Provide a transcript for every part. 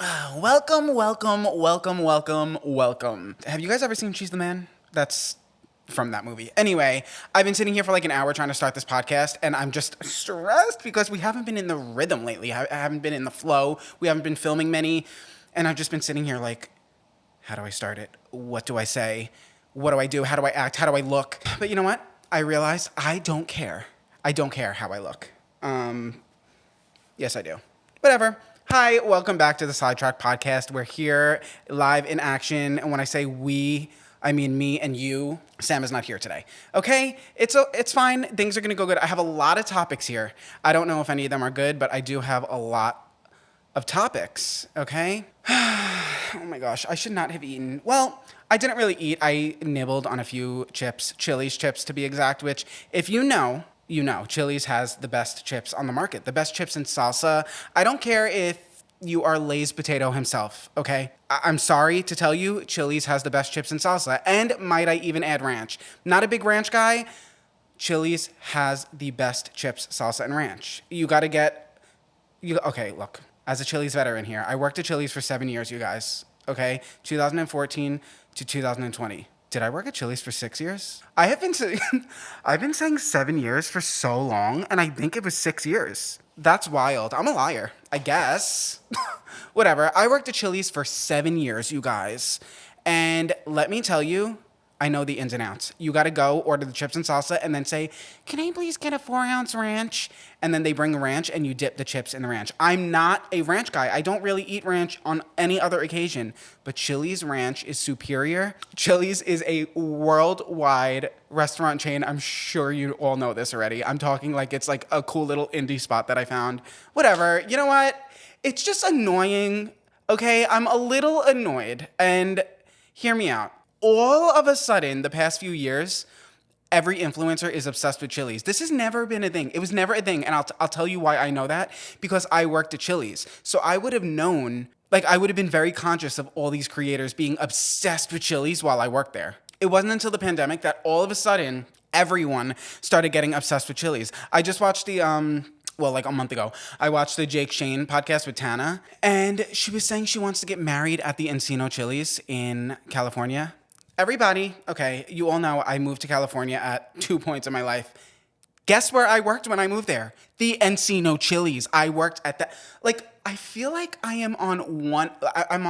Welcome, welcome, welcome, welcome, welcome. Have you guys ever seen She's the Man? That's from that movie. Anyway, I've been sitting here for like an hour trying to start this podcast, and I'm just stressed because we haven't been in the rhythm lately. I haven't been in the flow. We haven't been filming many, and I've just been sitting here like, how do I start it? What do I say? What do I do? How do I act? How do I look? But you know what? I realized I don't care. I don't care how I look. Yes, I do. Whatever. Hi, welcome back to the Sidetracked podcast. We're here live in action. And when I say we, I mean me and you. Sam is not here today. Okay? It's fine. Things are going to go good. I have a lot of topics here. I don't know if any of them are good, but I do have a lot of topics. Okay? Oh my gosh. I should not have eaten. Well, I didn't really eat. I nibbled on a few chips, Chili's chips to be exact, which if you know, Chili's has the best chips on the market, the best chips and salsa. I don't care if you are Lay's Potato himself, okay? I'm sorry to tell you, Chili's has the best chips and salsa. And might I even add ranch? Not a big ranch guy. Chili's has the best chips, salsa, and ranch. You gotta get, okay, look, as a Chili's veteran here, I worked at Chili's for 7 years, you guys, okay? 2014 to 2020. Did I work at Chili's for 6 years? I've been saying 7 years for so long, and I think it was 6 years. That's wild. I'm a liar, I guess. Whatever. I worked at Chili's for 7 years, you guys. And let me tell you, I know the ins and outs. You got to go order the chips and salsa and then say, can I please get a 4-ounce ranch? And then they bring a ranch and you dip the chips in the ranch. I'm not a ranch guy. I don't really eat ranch on any other occasion, but Chili's ranch is superior. Chili's is a worldwide restaurant chain. I'm sure you all know this already. I'm talking like it's like a cool little indie spot that I found. Whatever. You know what? It's just annoying. Okay, I'm a little annoyed. And hear me out. All of a sudden, the past few years, every influencer is obsessed with Chili's. This has never been a thing. It was never a thing. And I'll tell you why I know that. Because I worked at Chili's. So I would have known, like I would have been very conscious of all these creators being obsessed with Chili's while I worked there. It wasn't until the pandemic that all of a sudden, everyone started getting obsessed with Chili's. I just watched like a month ago, I watched the Jake Shane podcast with Tana. And she was saying she wants to get married at the Encino Chili's in California. Everybody, okay, you all know I moved to California at 2 points in my life. Guess where I worked when I moved there? The Encino Chili's. I worked at that. Like, I feel like I'm on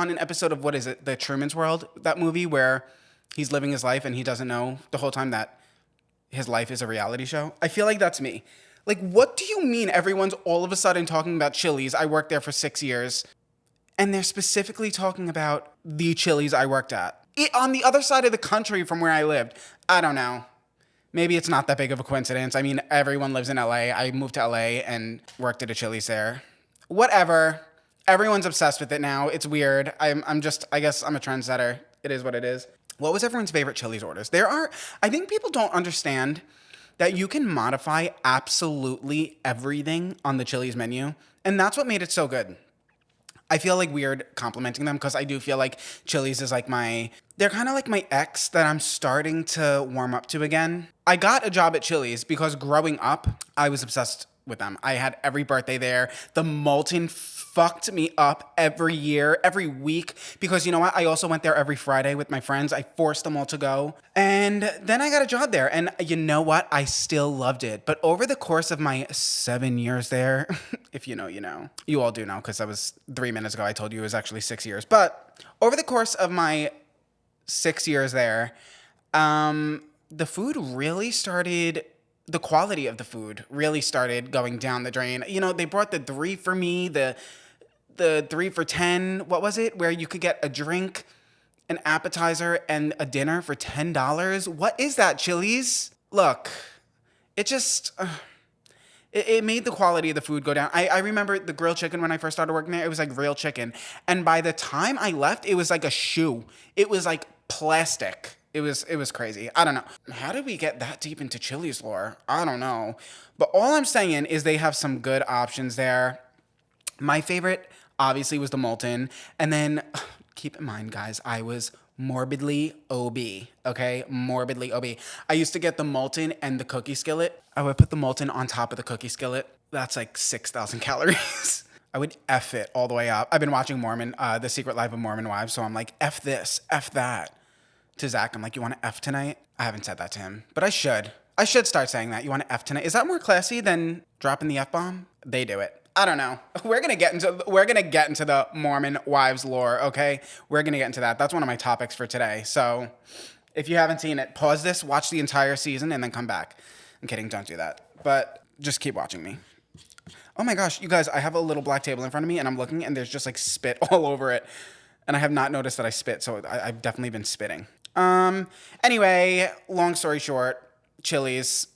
an episode of, what is it, The Truman's World, that movie where he's living his life and he doesn't know the whole time that his life is a reality show. I feel like that's me. Like, what do you mean everyone's all of a sudden talking about Chili's? I worked there for 6 years. And they're specifically talking about the Chili's I worked at. On the other side of the country from where I lived. I don't know. Maybe it's not that big of a coincidence. I mean, everyone lives in LA. I moved to LA and worked at a Chili's there. Whatever. Everyone's obsessed with it now. It's weird. I guess I'm a trendsetter. It is what it is. What was everyone's favorite Chili's orders? I think people don't understand that you can modify absolutely everything on the Chili's menu. And that's what made it so good. I feel like weird complimenting them because I do feel like Chili's is like they're kind of like my ex that I'm starting to warm up to again. I got a job at Chili's because growing up, I was obsessed with them. I had every birthday there. The Molten fucked me up every year, every week, because you know what? I also went there every Friday with my friends. I forced them all to go. And then I got a job there. And you know what? I still loved it. But over the course of my 7 years there, if you know, you know. You all do know because that was 3 minutes ago. I told you it was actually 6 years. But over the course of my 6 years there, the food really started... The quality of the food really started going down the drain. You know, they brought the 3 for me, the 3 for 10. What was it? Where you could get a drink, an appetizer, and a dinner for $10. What is that, Chili's? Look, it just... It made the quality of the food go down. I remember the grilled chicken when I first started working there. It was like real chicken. And by the time I left, it was like a shoe. It was like plastic. It was crazy. I don't know. How did we get that deep into Chili's lore? I don't know. But all I'm saying is they have some good options there. My favorite, obviously, was the Molten. And then, keep in mind, guys, I was morbidly OB, okay? Morbidly OB. I used to get the Molten and the cookie skillet. I would put the Molten on top of the cookie skillet. That's like 6,000 calories. I would F it all the way up. I've been watching Mormon, The Secret Life of Mormon Wives, so I'm like, F this, F that. To Zach, I'm like, you want to F tonight? I haven't said that to him, but I should. I should start saying that. You want to F tonight? Is that more classy than dropping the F-bomb? They do it. I don't know. We're gonna get into the Mormon wives lore, okay? We're gonna get into that. That's one of my topics for today. So if you haven't seen it, pause this, watch the entire season, and then come back. I'm kidding, don't do that. But just keep watching me. Oh my gosh, you guys, I have a little black table in front of me, and I'm looking, and there's just like spit all over it. And I have not noticed that I spit, so I've definitely been spitting. Anyway, long story short, Chili's.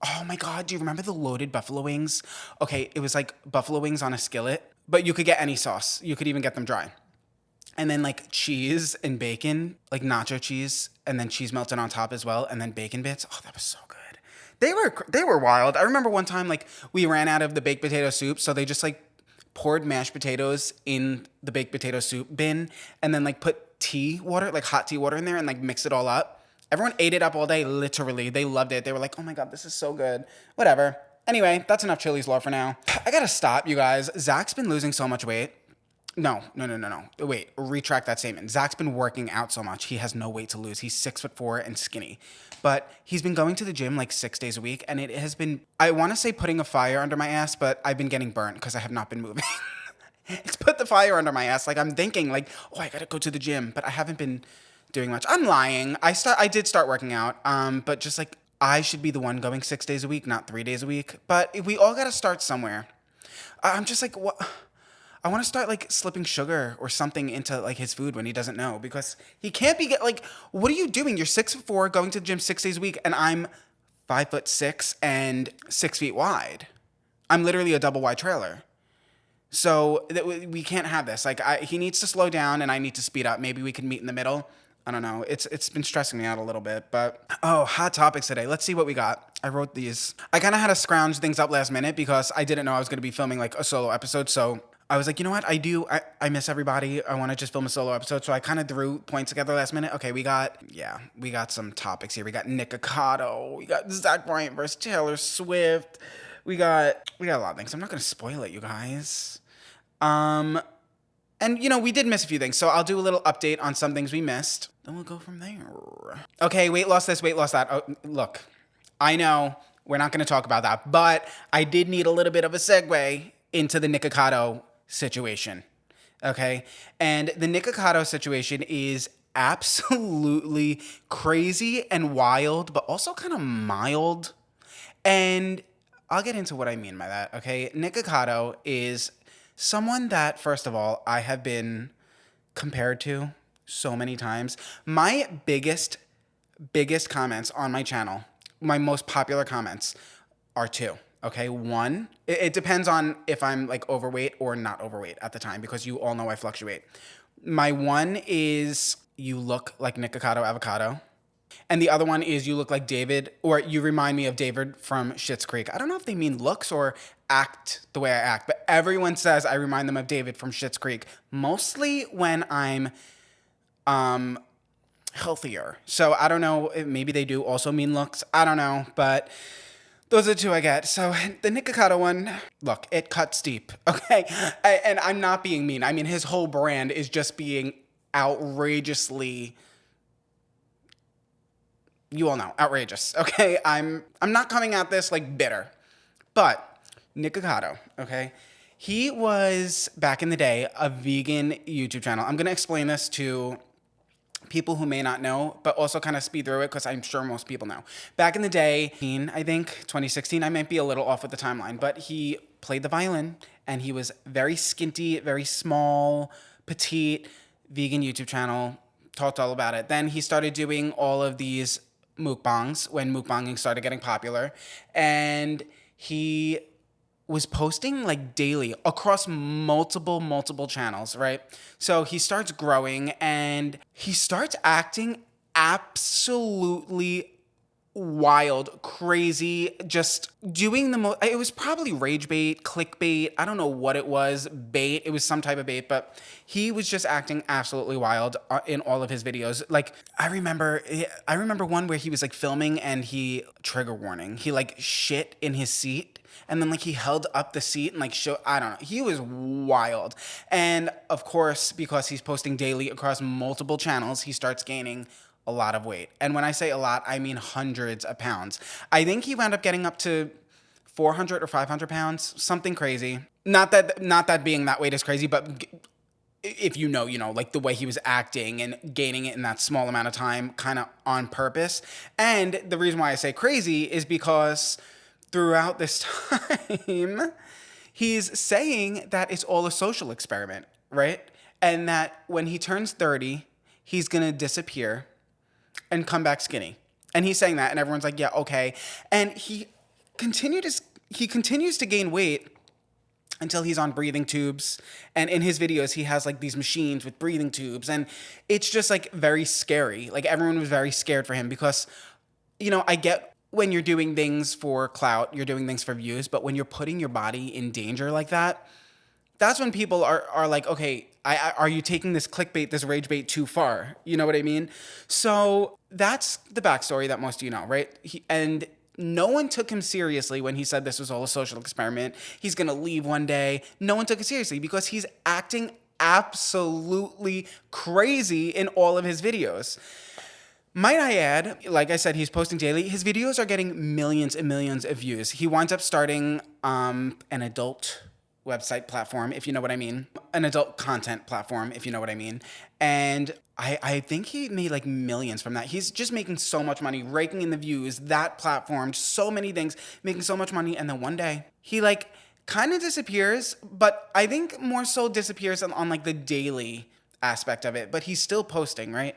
Oh my God, do you remember the loaded buffalo wings? Okay, it was like buffalo wings on a skillet, but you could get any sauce. You could even get them dry. And then like cheese and bacon, like nacho cheese, and then cheese melted on top as well, and then bacon bits. Oh, that was so good. They were wild. I remember one time like we ran out of the baked potato soup, so they just like poured mashed potatoes in the baked potato soup bin, and then like put tea water, like hot tea water in there, and like mix it all up. Everyone ate it up all day, literally. They loved it. They were like, oh my God, this is so good. Whatever. Anyway, that's enough Chili's lore for now. I gotta stop, you guys. Zach's been losing so much weight. No. Wait, retract that statement. Zach's been working out so much. He has no weight to lose. He's 6'4" and skinny. But he's been going to the gym like 6 days a week, and it has been, I wanna say putting a fire under my ass, but I've been getting burnt because I have not been moving. It's put the fire under my ass. Like I'm thinking like, oh, I gotta go to the gym, but I haven't been doing much. I'm lying. I did start working out, but just like I should be the one going 6 days a week, not 3 days a week. But we all got to start somewhere. I'm just like, what? I want to start like slipping sugar or something into like his food when he doesn't know, because he can't be like, what are you doing? You're 6'4", going to the gym 6 days a week, and I'm 5'6" and 6 feet wide. I'm literally a double wide trailer. So we can't have this. Like he needs to slow down, and I need to speed up. Maybe we can meet in the middle. I don't know. It's been stressing me out a little bit, but hot topics today. Let's see what we got. I wrote these. I kind of had to scrounge things up last minute because I didn't know I was going to be filming like a solo episode. So I was like, you know what? I miss everybody. I want to just film a solo episode. So I kind of threw points together last minute. Okay, we got some topics here. We got Nikocado. We got Zack Bryan versus Taylor Swift. We got a lot of things. I'm not going to spoil it, you guys. And, you know, we did miss a few things, so I'll do a little update on some things we missed. Then we'll go from there. Okay, weight loss this, weight loss that. Oh, look, I know we're not going to talk about that, but I did need a little bit of a segue into the Nikocado situation, okay? And the Nikocado situation is absolutely crazy and wild, but also kind of mild. And I'll get into what I mean by that, okay? Nikocado is someone that, first of all, I have been compared to so many times. My biggest comments on my channel, my most popular comments are two, okay? One, it depends on if I'm like overweight or not overweight at the time, because you all know I fluctuate. My one is, you look like Nikocado Avocado. And the other one is, you look like David, or you remind me of David from Schitt's Creek. I don't know if they mean looks or act the way I act, but everyone says I remind them of David from Schitt's Creek, mostly when I'm healthier. So I don't know, maybe they do also mean looks. I don't know, but those are the two I get. So the Nikocado one, look, it cuts deep, okay? And I'm not being mean. I mean, his whole brand is just being outrageously, you all know, outrageous, okay? I'm not coming at this like bitter, but Nikocado, okay? He was, back in the day, a vegan YouTube channel. I'm going to explain this to people who may not know, but also kind of speed through it because I'm sure most people know. Back in the day, I think 2016, I might be a little off with the timeline, but he played the violin, and he was very skinty, very small, petite, vegan YouTube channel, talked all about it. Then he started doing all of these mukbangs when mukbanging started getting popular, and he was posting like daily across multiple channels, right? So he starts growing, and he starts acting absolutely wild, crazy, just doing the most. It was probably rage bait, clickbait. I don't know what it was, bait. It was some type of bait, but he was just acting absolutely wild in all of his videos. Like I remember one where he was like filming and trigger warning, he like shit in his seat. And then like he held up the seat and like I don't know. He was wild. And of course, because he's posting daily across multiple channels, he starts gaining a lot of weight. And when I say a lot, I mean hundreds of pounds. I think he wound up getting up to 400 or 500 pounds, something crazy. Not that being that weight is crazy, but if you know, like the way he was acting and gaining it in that small amount of time, kind of on purpose. And the reason why I say crazy is because throughout this time, he's saying that it's all a social experiment, right? And that when he turns 30, he's gonna disappear and come back skinny. And he's saying that, and everyone's like, yeah, okay. And he continues to gain weight until he's on breathing tubes. And in his videos, he has like these machines with breathing tubes. And it's just like very scary. Like everyone was very scared for him because, I get when you're doing things for clout, you're doing things for views, but when you're putting your body in danger like that, that's when people are like, okay, are you taking this clickbait, this rage bait too far? You know what I mean? So that's the backstory that most of you know, right? And no one took him seriously when he said this was all a social experiment. He's going to leave one day. No one took it seriously because he's acting absolutely crazy in all of his videos. Might I add, like I said, he's posting daily. His videos are getting millions and millions of views. He winds up starting an adult website platform, if you know what I mean. An adult content platform, if you know what I mean. And I think he made like millions from that. He's just making so much money, raking in the views, that platform, so many things, making so much money. And then one day he like kind of disappears, but I think more so disappears on like the daily aspect of it, but he's still posting, right?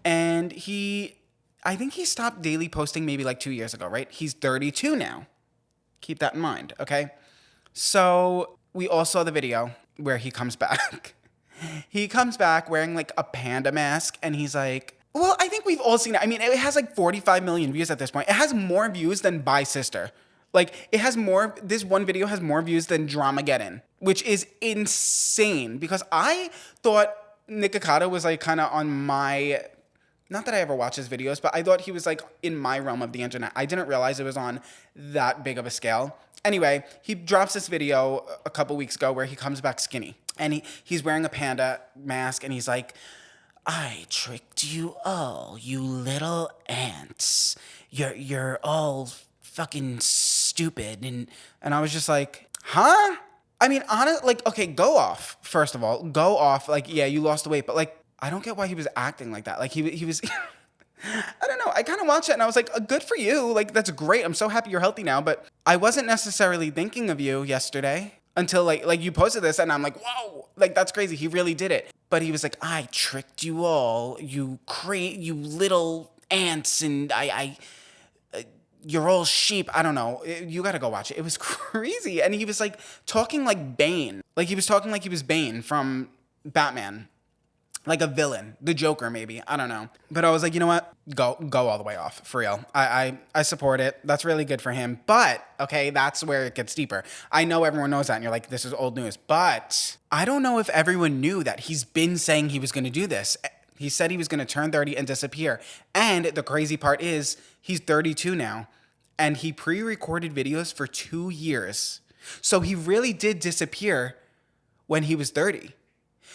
And I think he stopped daily posting maybe like 2 years ago, right? He's 32 now. Keep that in mind, okay? So we all saw the video where he comes back. He comes back wearing like a panda mask and he's like, well, I think we've all seen it. I mean, it has like 45 million views at this point. It has more views than Bye Sister. Like this one video has more views than Dramageddon, which is insane because I thought Nikocado was like kind of on my, not that I ever watch his videos, but I thought he was like in my realm of the internet. I didn't realize it was on that big of a scale. Anyway, he drops this video a couple weeks ago where he comes back skinny. And he's wearing a panda mask and he's like, I tricked you all, you little ants. You're all fucking stupid. And I was just like, huh? I mean, like, okay, go off, first of all. Go off. Like, yeah, you lost the weight. But like, I don't get why he was acting like that. Like he was... I don't know. I kind of watched it and I was like, good for you. Like, that's great. I'm so happy you're healthy now. But I wasn't necessarily thinking of you yesterday until like you posted this and I'm like, whoa, like that's crazy. He really did it. But he was like, I tricked you all, you little ants, and you're all sheep. I don't know. You got to go watch it. It was crazy. And he was like talking like Bane. Like he was talking like he was Bane from Batman. Like a villain, the Joker maybe, I don't know. But I was like, you know what? Go all the way off, for real. I support it. That's really good for him. But, okay, that's where it gets deeper. I know everyone knows that, and you're like, this is old news. But I don't know if everyone knew that he's been saying he was going to do this. He said he was going to turn 30 and disappear. And the crazy part is, he's 32 now, and he pre-recorded videos for 2 years. So he really did disappear when he was 30.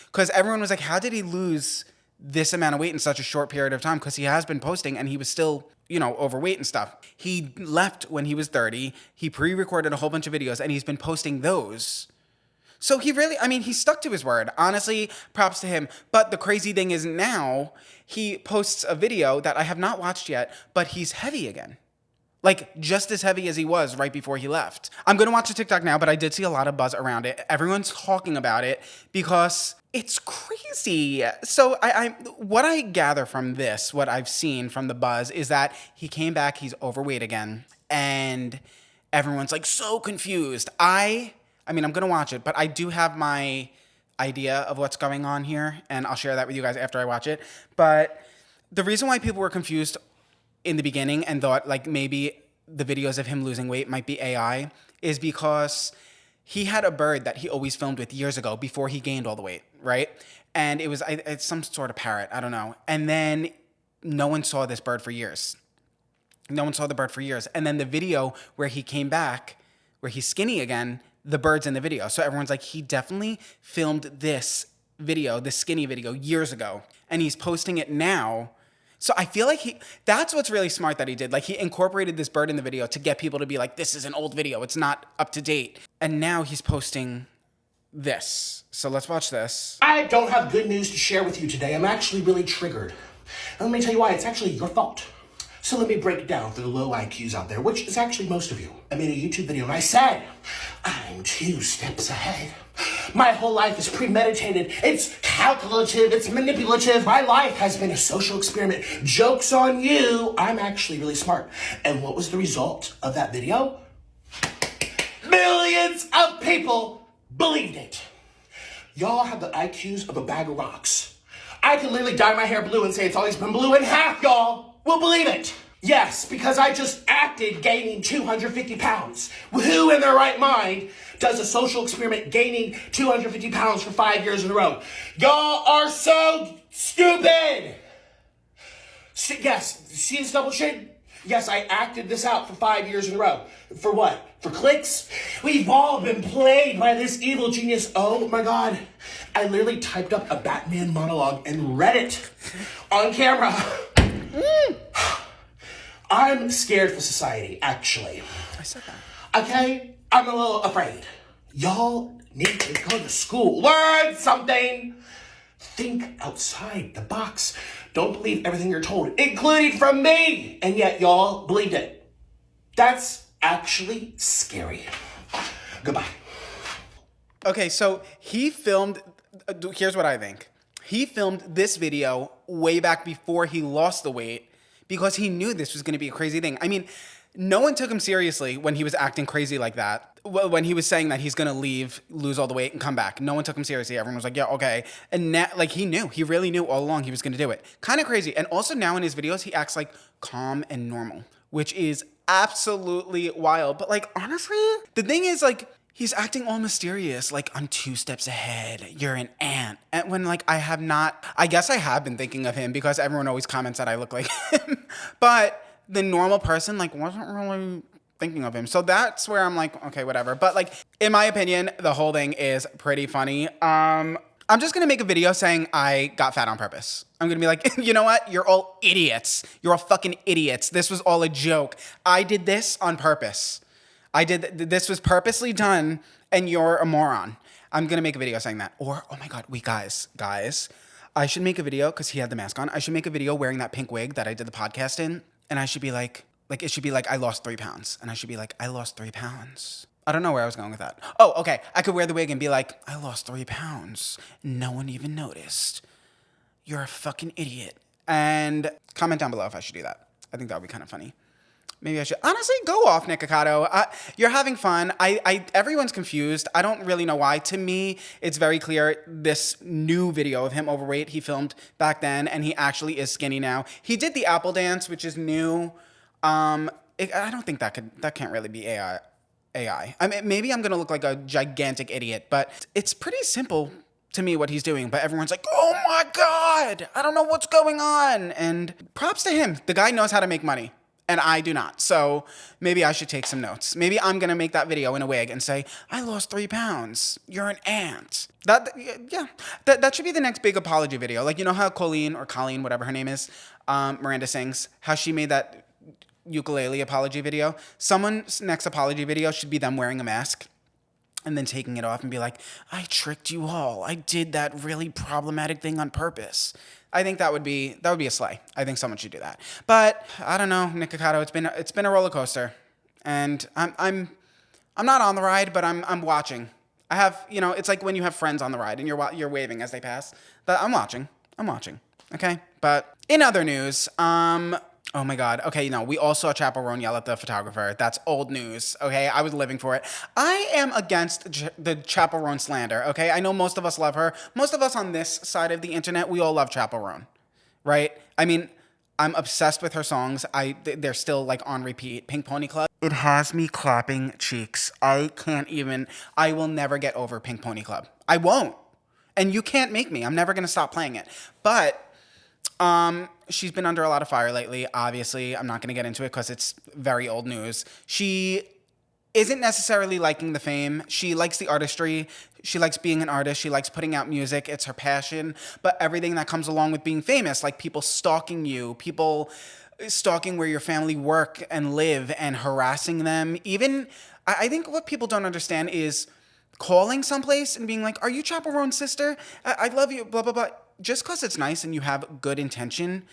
Because everyone was like, how did he lose this amount of weight in such a short period of time? Because he has been posting and he was still, overweight and stuff. He left when he was 30. He pre-recorded a whole bunch of videos and he's been posting those. So he stuck to his word. Honestly, props to him. But the crazy thing is now he posts a video that I have not watched yet, but he's heavy again. Like, just as heavy as he was right before he left. I'm going to watch the TikTok now, but I did see a lot of buzz around it. Everyone's talking about it because it's crazy. So what I gather from this, what I've seen from the buzz, is that he came back, he's overweight again, and everyone's like so confused. I'm going to watch it, but I do have my idea of what's going on here, and I'll share that with you guys after I watch it. But the reason why people were confused in the beginning and thought like maybe the videos of him losing weight might be AI is because he had a bird that he always filmed with years ago before he gained all the weight, right? And it's some sort of parrot, I don't know. And then no one saw this bird for years. No one saw the bird for years. And then the video where he came back, where he's skinny again, the bird's in the video. So everyone's like, he definitely filmed this video, this skinny video, years ago. And he's posting it now. So I feel like that's what's really smart that he did. Like he incorporated this bird in the video to get people to be like, this is an old video. It's not up to date. And now he's posting this. So let's watch this. I don't have good news to share with you today. I'm actually really triggered. And let me tell you why. It's actually your fault. So let me break it down for the low IQs out there, which is actually most of you. I made a YouTube video and I said, I'm 2 steps ahead. My whole life is premeditated. It's calculative. It's manipulative. My life has been a social experiment. Joke's on you. I'm actually really smart. And what was the result of that video? Millions of people believed it. Y'all have the IQs of a bag of rocks. I can literally dye my hair blue and say it's always been blue, and half y'all will believe it. Yes, because I just acted gaining 250 pounds. Who in their right mind does a social experiment gaining 250 pounds for 5 years in a row? Y'all are so stupid. Yes, see this double chin? Yes, I acted this out for 5 years in a row. For what? For clicks? We've all been played by this evil genius. Oh my God. I literally typed up a Batman monologue and read it on camera. I'm scared for society, actually. I said that. Okay? I'm a little afraid. Y'all need to go to school. Learn something. Think outside the box. Don't believe everything you're told, including from me. And yet y'all believed it. That's actually scary. Goodbye. Okay, so he filmed, here's what I think. He filmed this video way back before he lost the weight because he knew this was going to be a crazy thing. I mean, no one took him seriously when he was acting crazy like that. When he was saying that he's going to leave, lose all the weight, and come back. No one took him seriously. Everyone was like, yeah, okay. And now, like, he knew. He really knew all along he was going to do it. Kind of crazy. And also now in his videos, he acts like calm and normal, which is absolutely wild. But, like, honestly, the thing is, like, he's acting all mysterious, like, I'm 2 steps ahead. You're an ant. And when, like, I guess I have been thinking of him because everyone always comments that I look like him. But the normal person, like, wasn't really thinking of him. So that's where I'm like, okay, whatever. But, like, in my opinion, the whole thing is pretty funny. I'm just going to make a video saying I got fat on purpose. I'm going to be like, you know what? You're all idiots. You're all fucking idiots. This was all a joke. I did this on purpose. This was purposely done, and you're a moron. I'm going to make a video saying that. Or, oh my God, wait, guys, I should make a video, because he had the mask on. I should make a video wearing that pink wig that I did the podcast in, and I should be like, it should be like, I lost 3 pounds. And I should be like, I lost 3 pounds. I don't know where I was going with that. Oh, okay. I could wear the wig and be like, I lost 3 pounds. No one even noticed. You're a fucking idiot. And comment down below if I should do that. I think that would be kind of funny. Maybe I should. Honestly, go off, Nikocado. You're having fun. Everyone's confused. I don't really know why. To me, it's very clear this new video of him overweight he filmed back then, and he actually is skinny now. He did the apple dance, which is new. I don't think that can't really be AI. I mean, maybe I'm gonna look like a gigantic idiot, but it's pretty simple to me what he's doing. But everyone's like, oh my God, I don't know what's going on. And props to him. The guy knows how to make money. And I do not. So maybe I should take some notes. Maybe I'm going to make that video in a wig and say, I lost 3 pounds. You're an ant. That should be the next big apology video. Like, you know how Colleen, whatever her name is, Miranda sings, how she made that ukulele apology video? Someone's next apology video should be them wearing a mask and then taking it off and be like, I tricked you all. I did that really problematic thing on purpose. I think that would be a slay. I think someone should do that. But I don't know, Nikocado. It's been a roller coaster, and I'm not on the ride, but I'm watching. I have, it's like when you have friends on the ride and you're waving as they pass. But I'm watching. Okay. But in other news, oh my God. Okay, we all saw Chappell Roan yell at the photographer. That's old news, okay? I was living for it. I am against the Chappell Roan slander, okay? I know most of us love her. Most of us on this side of the internet, we all love Chappell Roan, right? I mean, I'm obsessed with her songs. They're still like on repeat. Pink Pony Club. It has me clapping cheeks. I will never get over Pink Pony Club. I won't. And you can't make me. I'm never going to stop playing it. But she's been under a lot of fire lately. Obviously, I'm not going to get into it because it's very old news. She isn't necessarily liking the fame. She likes the artistry. She likes being an artist. She likes putting out music. It's her passion. But everything that comes along with being famous, like people stalking you, people stalking where your family work and live and harassing them. Even, I think what people don't understand is calling someplace and being like, are you Chappell Roan's sister? I love you, blah, blah, blah. Just because it's nice and you have good intention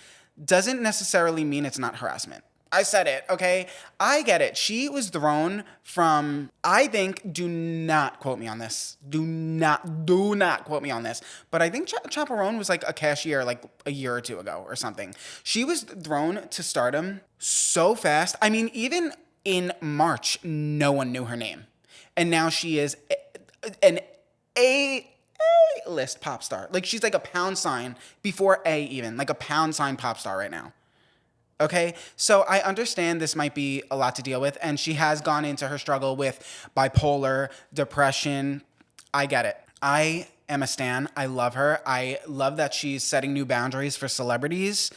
doesn't necessarily mean it's not harassment. I said it, okay? I get it. She was thrown from, I think, do not quote me on this. Do not quote me on this. But I think Chappell Roan was like a cashier like a year or two ago or something. She was thrown to stardom so fast. I mean, even in March, no one knew her name. And now she is an A-list pop star. Like she's like a pound sign before A even, like a pound sign pop star right now. Okay, so I understand this might be a lot to deal with, and she has gone into her struggle with bipolar, depression. I get it. I am a stan. I love her. I love that she's setting new boundaries for celebrities.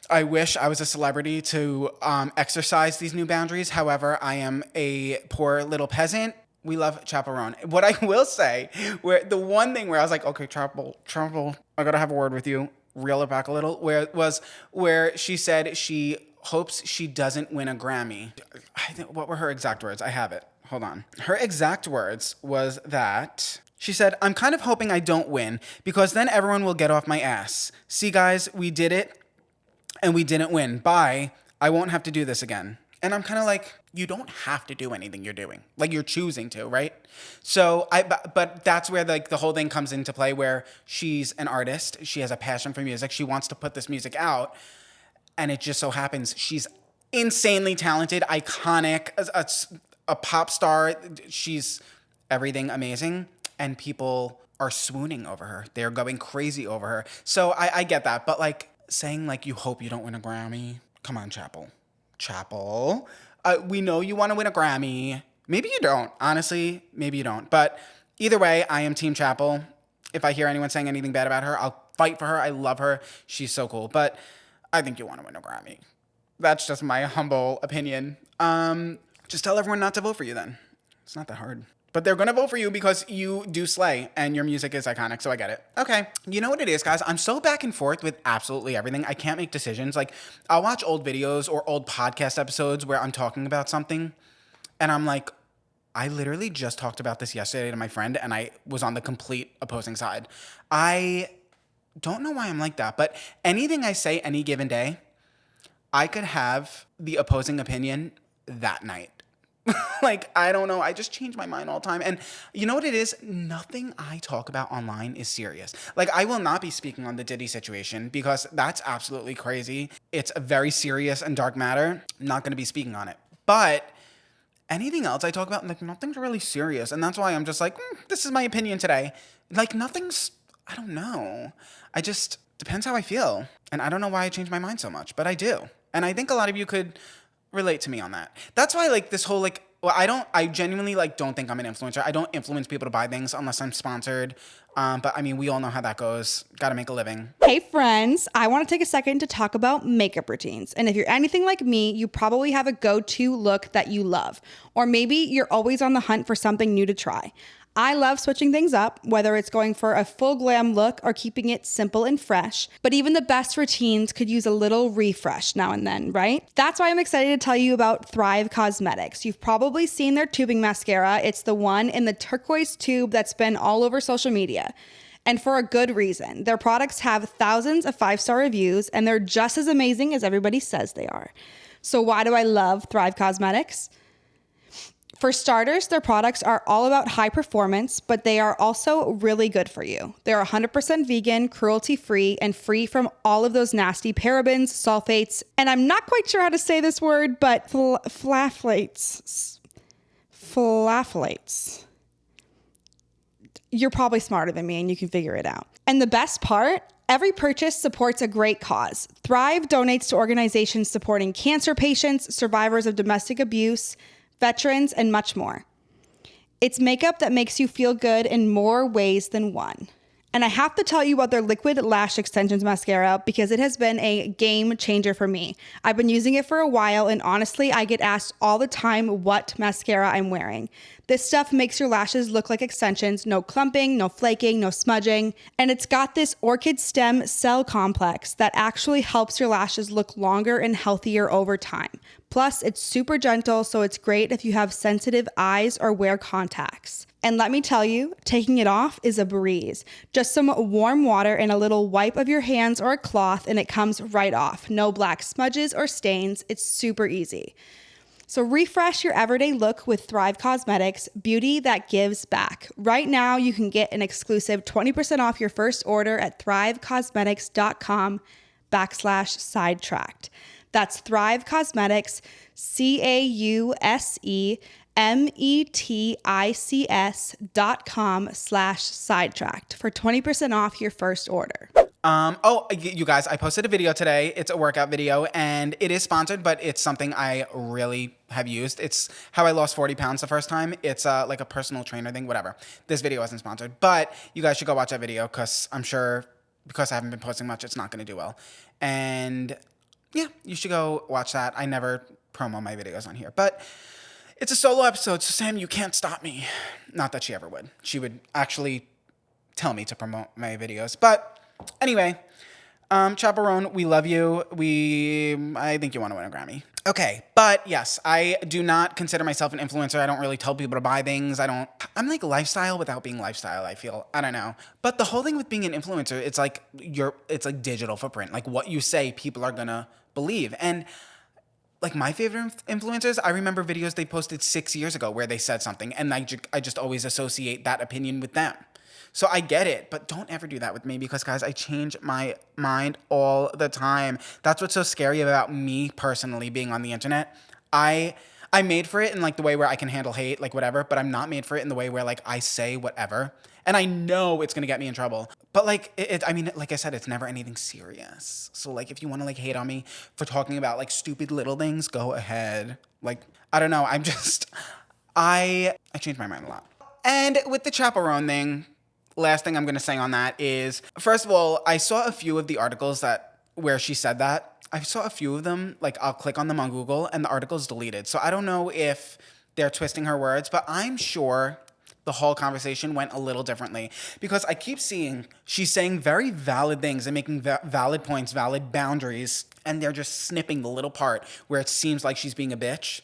I wish I was a celebrity to exercise these new boundaries. However, I am a poor little peasant. We love Chappell Roan. What I will say, where the one thing where I was like, okay, Chappell, I gotta have a word with you. Reel it back a little, where she said she hopes she doesn't win a Grammy. What were her exact words? I have it. Hold on. Her exact words was that she said, I'm kind of hoping I don't win because then everyone will get off my ass. See, guys, we did it and we didn't win. Bye. I won't have to do this again. And I'm kind of like, you don't have to do anything you're doing. Like you're choosing to, right? So but that's where like the whole thing comes into play where she's an artist. She has a passion for music. She wants to put this music out. And it just so happens she's insanely talented, iconic, a pop star. She's everything amazing. And people are swooning over her. They're going crazy over her. So I get that. But like saying like you hope you don't win a Grammy. Come on, Chappell. We know you want to win a Grammy. Maybe you don't. Honestly, maybe you don't. But either way, I am Team Chappell. If I hear anyone saying anything bad about her, I'll fight for her. I love her. She's so cool. But I think you want to win a Grammy. That's just my humble opinion. Just tell everyone not to vote for you then. It's not that hard. But they're going to vote for you because you do slay and your music is iconic, so I get it. Okay, you know what it is, guys? I'm so back and forth with absolutely everything. I can't make decisions. Like, I'll watch old videos or old podcast episodes where I'm talking about something, and I'm like, I literally just talked about this yesterday to my friend, and I was on the complete opposing side. I don't know why I'm like that, but anything I say any given day, I could have the opposing opinion that night. Like, I don't know. I just change my mind all the time. And you know what it is? Nothing I talk about online is serious. Like, I will not be speaking on the Diddy situation because that's absolutely crazy. It's a very serious and dark matter. I'm not going to be speaking on it. But anything else I talk about, like, nothing's really serious. And that's why I'm just like, this is my opinion today. Like, nothing's, I don't know. I just, depends how I feel. And I don't know why I change my mind so much, but I do. And I think a lot of you could relate to me on that. That's why like this whole like, well, I genuinely like don't think I'm an influencer. I don't influence people to buy things unless I'm sponsored. But I mean, we all know how that goes. Got to make a living. Hey friends, I want to take a second to talk about makeup routines. And if you're anything like me, you probably have a go-to look that you love. Or maybe you're always on the hunt for something new to try. I love switching things up, whether it's going for a full glam look or keeping it simple and fresh. But even the best routines could use a little refresh now and then, right? That's why I'm excited to tell you about Thrive Causemetics. You've probably seen their tubing mascara. It's the one in the turquoise tube that's been all over social media. And for a good reason. Their products have thousands of 5-star reviews, and they're just as amazing as everybody says they are. So why do I love Thrive Causemetics? For starters, their products are all about high performance, but they are also really good for you. They're 100% vegan, cruelty-free, and free from all of those nasty parabens, sulfates, and I'm not quite sure how to say this word, but phthalates. You're probably smarter than me and you can figure it out. And the best part, every purchase supports a great cause. Thrive donates to organizations supporting cancer patients, survivors of domestic abuse, veterans, and much more. It's makeup that makes you feel good in more ways than one. And I have to tell you about their Liquid Lash Extensions Mascara because it has been a game changer for me. I've been using it for a while, and honestly, I get asked all the time what mascara I'm wearing. This stuff makes your lashes look like extensions, no clumping, no flaking, no smudging, and it's got this orchid stem cell complex that actually helps your lashes look longer and healthier over time. Plus, it's super gentle, so it's great if you have sensitive eyes or wear contacts. And let me tell you, taking it off is a breeze. Just some warm water and a little wipe of your hands or a cloth and it comes right off. No black smudges or stains. It's super easy. So refresh your everyday look with Thrive Causemetics, beauty that gives back. Right now, you can get an exclusive 20% off your first order at thrivecausemetics.com/sidetracked. That's Thrive Causemetics, CAUSEMETICS.com/sidetracked for 20% off your first order. You guys, I posted a video today. It's a workout video and it is sponsored, but it's something I really have used. It's how I lost 40 pounds the first time. It's like a personal trainer thing, whatever. This video wasn't sponsored, but you guys should go watch that video because I'm sure because I haven't been posting much, it's not going to do well. And yeah, you should go watch that. I never promo my videos on here, but it's a solo episode, so Sam, you can't stop me. Not that she ever would. She would actually tell me to promote my videos. But anyway, Chappell Roan, we love you. I think you want to win a Grammy. Okay, but yes, I do not consider myself an influencer. I don't really tell people to buy things. I'm like lifestyle without being lifestyle, I feel. I don't know. But the whole thing with being an influencer, it's like digital footprint. Like what you say, people are gonna believe. And like my favorite influencers, I remember videos they posted 6 years ago where they said something and I just always associate that opinion with them. So I get it, but don't ever do that with me because, guys, I change my mind all the time. That's what's so scary about me personally being on the internet. I'm made for it in like the way where I can handle hate, like whatever, but I'm not made for it in the way where like I say whatever. And I know it's going to get me in trouble. But like, I mean, like I said, it's never anything serious. So like, if you want to like hate on me for talking about like stupid little things, go ahead. Like, I don't know. I changed my mind a lot. And with the Chappell Roan thing, last thing I'm going to say on that is, first of all, I saw a few of the articles where she said that. I saw a few of them, like I'll click on them on Google and the article's deleted. So I don't know if they're twisting her words, but I'm sure the whole conversation went a little differently because I keep seeing she's saying very valid things and making valid points, valid boundaries, and they're just snipping the little part where it seems like she's being a bitch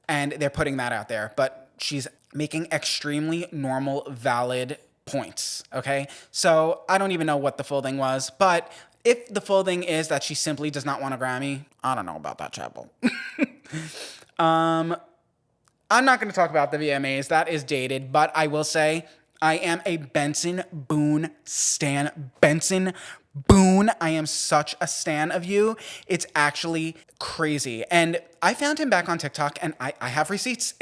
and they're putting that out there. But she's making extremely normal, valid points, okay? So I don't even know what the full thing was, but if the full thing is that she simply does not want a Grammy, I don't know about that, Chappell. I'm not going to talk about the VMAs. That is dated, but I will say I am a Benson Boone stan. Benson Boone, I am such a stan of you. It's actually crazy. And I found him back on TikTok, and I have receipts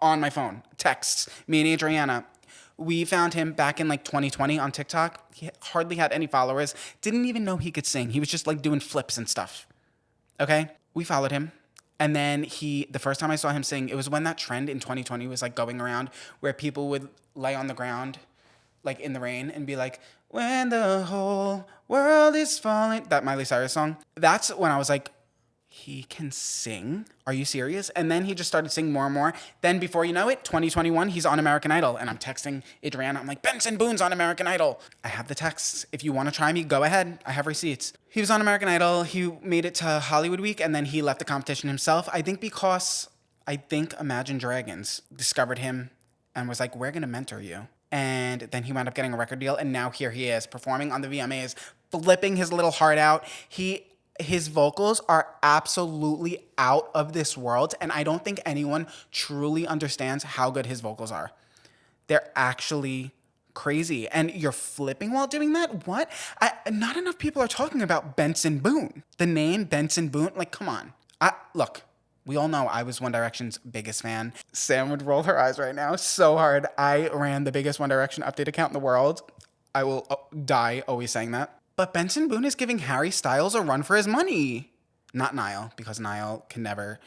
on my phone, texts. Me and Adriana, we found him back in like 2020 on TikTok. He hardly had any followers. Didn't even know he could sing. He was just like doing flips and stuff. Okay? We followed him. And then the first time I saw him sing, it was when that trend in 2020 was like going around where people would lay on the ground, like in the rain and be like, when the whole world is falling, that Miley Cyrus song. That's when I was like, he can sing? Are you serious? And then he just started singing more and more. Then before you know it, 2021, he's on American Idol. And I'm texting Adriana. I'm like, Benson Boone's on American Idol. I have the texts. If you want to try me, go ahead. I have receipts. He was on American Idol. He made it to Hollywood Week. And then he left the competition himself. I think Imagine Dragons discovered him and was like, we're going to mentor you. And then he wound up getting a record deal. And now here he is performing on the VMAs, flipping his little heart out. His vocals are absolutely out of this world, and I don't think anyone truly understands how good his vocals are. They're actually crazy, and you're flipping while doing that? What? Not enough people are talking about Benson Boone. The name Benson Boone, like, come on. Look, We all know I was One Direction's biggest fan. Sam would roll her eyes right now so hard. I ran the biggest One Direction update account in the world. I will die always saying that. But Benson Boone is giving Harry Styles a run for his money. Not Niall, because Niall can never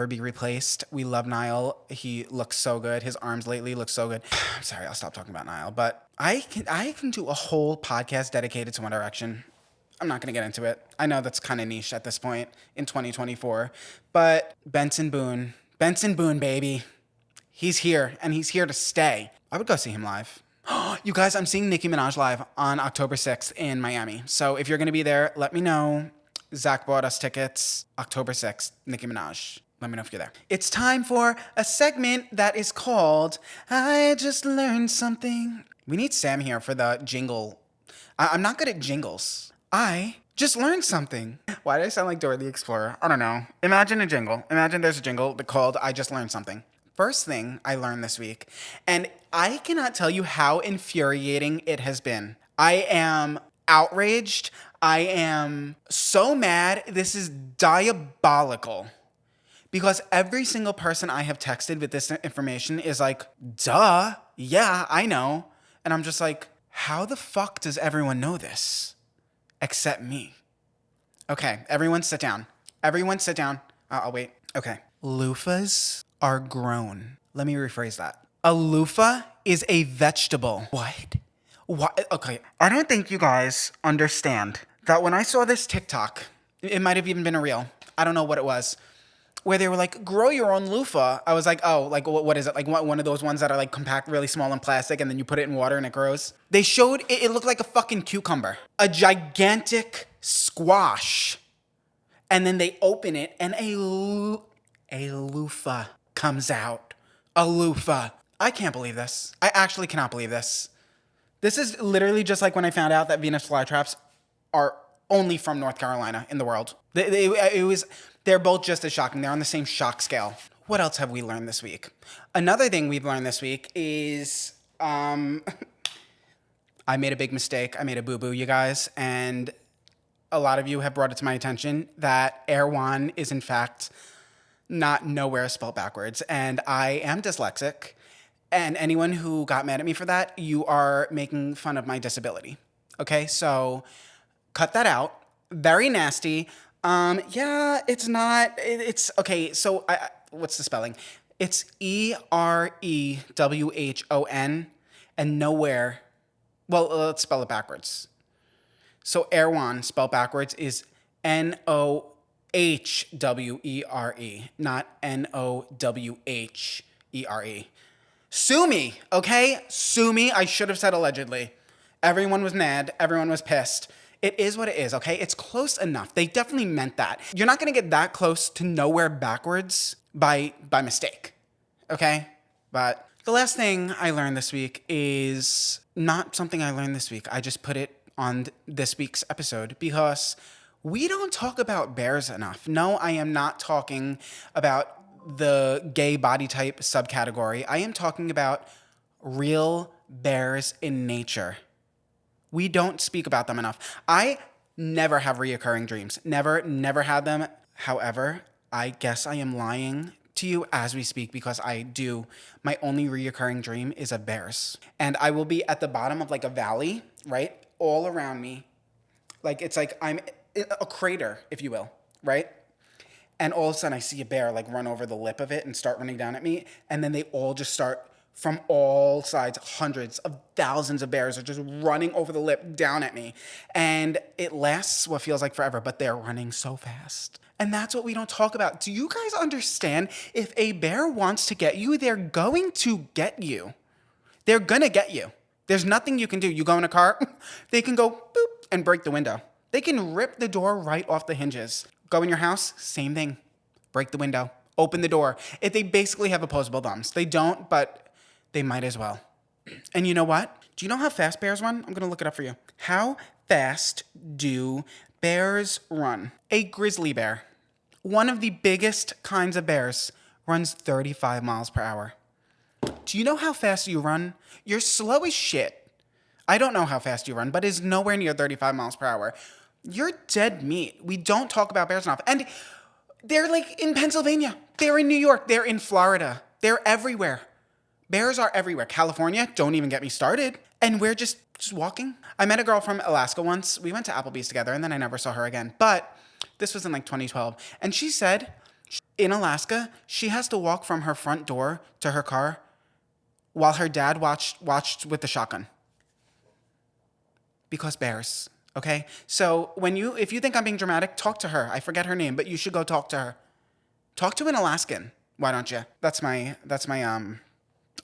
be replaced. We love Niall. He looks so good. His arms lately look so good. I'm sorry, I'll stop talking about Niall. But I can do a whole podcast dedicated to One Direction. I'm not going to get into it. I know that's kind of niche at this point in 2024. But Benson Boone, baby. He's here, and he's here to stay. I would go see him live. You guys, I'm seeing Nicki Minaj live on October 6th in Miami. So if you're going to be there, let me know. Zach bought us tickets. October 6th, Nicki Minaj. Let me know if you're there. It's time for a segment that is called I Just Learned Something. We need Sam here for the jingle. I'm not good at jingles. I just learned something. Why did I sound like Dora the Explorer? I don't know. Imagine a jingle. Imagine there's a jingle called I Just Learned Something. First thing I learned this week, and I cannot tell you how infuriating it has been. I am outraged. I am so mad. This is diabolical. Because every single person I have texted with this information is like, duh, yeah, I know. And I'm just like, how the fuck does everyone know this? Except me. Okay, everyone sit down. Everyone sit down. I'll wait. Okay. Loofahs are grown. Let me rephrase that. A loofah is a vegetable. What? Okay, I don't think you guys understand that when I saw this TikTok, it might have even been a reel. I don't know what it was. Where they were like, grow your own loofah. I was like, oh, like what is it? Like one of those ones that are like compact, really small and plastic, and then you put it in water and it grows. They showed it looked like a fucking cucumber, a gigantic squash, and then they open it and a loofah comes out. A loofah. I can't believe this. I actually cannot believe this. This is literally just like when I found out that Venus flytraps are only from North Carolina in the world. They're both just as shocking. They're on the same shock scale. What else have we learned this week? Another thing we've learned this week is I made a big mistake. I made a boo-boo, you guys. And a lot of you have brought it to my attention that Erwan is in fact not nowhere spelled backwards. And I am dyslexic. And anyone who got mad at me for that, you are making fun of my disability. Okay, so cut that out. Very nasty. Yeah, it's not. It's okay. So, what's the spelling? It's Erewhon and nowhere. Well, let's spell it backwards. So, Erwan spelled backwards is Nohwere, not Nowhere. Sue me, okay? Sue me. I should have said allegedly. Everyone was mad. Everyone was pissed. It is what it is, okay? It's close enough. They definitely meant that. You're not gonna get that close to nowhere backwards by mistake, okay? But the last thing I learned this week is not something I learned this week. I just put it on this week's episode because we don't talk about bears enough. No, I am not talking about the gay body type subcategory. I am talking about real bears in nature. We don't speak about them enough. I never have reoccurring dreams. Never had them. However, I guess I am lying to you as we speak because I do. My only reoccurring dream is of bears. And I will be at the bottom of like a valley, right? All around me. Like it's like I'm a crater, if you will, right? And all of a sudden I see a bear like run over the lip of it and start running down at me. And then they all just start from all sides, hundreds of thousands of bears are just running over the lip down at me. And it lasts what feels like forever, but they're running so fast. And that's what we don't talk about. Do you guys understand? If a bear wants to get you, they're going to get you. They're gonna get you. There's nothing you can do. You go in a car, they can go boop and break the window. They can rip the door right off the hinges. Go in your house, same thing. Break the window, open the door. If they basically have opposable thumbs. They don't, but they might as well. And you know what? Do you know how fast bears run? I'm going to look it up for you. How fast do bears run? A grizzly bear, one of the biggest kinds of bears, runs 35 miles per hour. Do you know how fast you run? You're slow as shit. I don't know how fast you run, but it's nowhere near 35 miles per hour. You're dead meat. We don't talk about bears enough. And They're like in Pennsylvania. They're in New York. They're in Florida. They're everywhere. Bears are everywhere. California, don't even get me started. And we're just walking. I met a girl from Alaska once. We went to Applebee's together and then I never saw her again. But this was in like 2012. And she said in Alaska, she has to walk from her front door to her car while her dad watched with the shotgun. Because bears, okay? So if you think I'm being dramatic, talk to her. I forget her name, but you should go talk to her. Talk to an Alaskan. Why don't you? That's my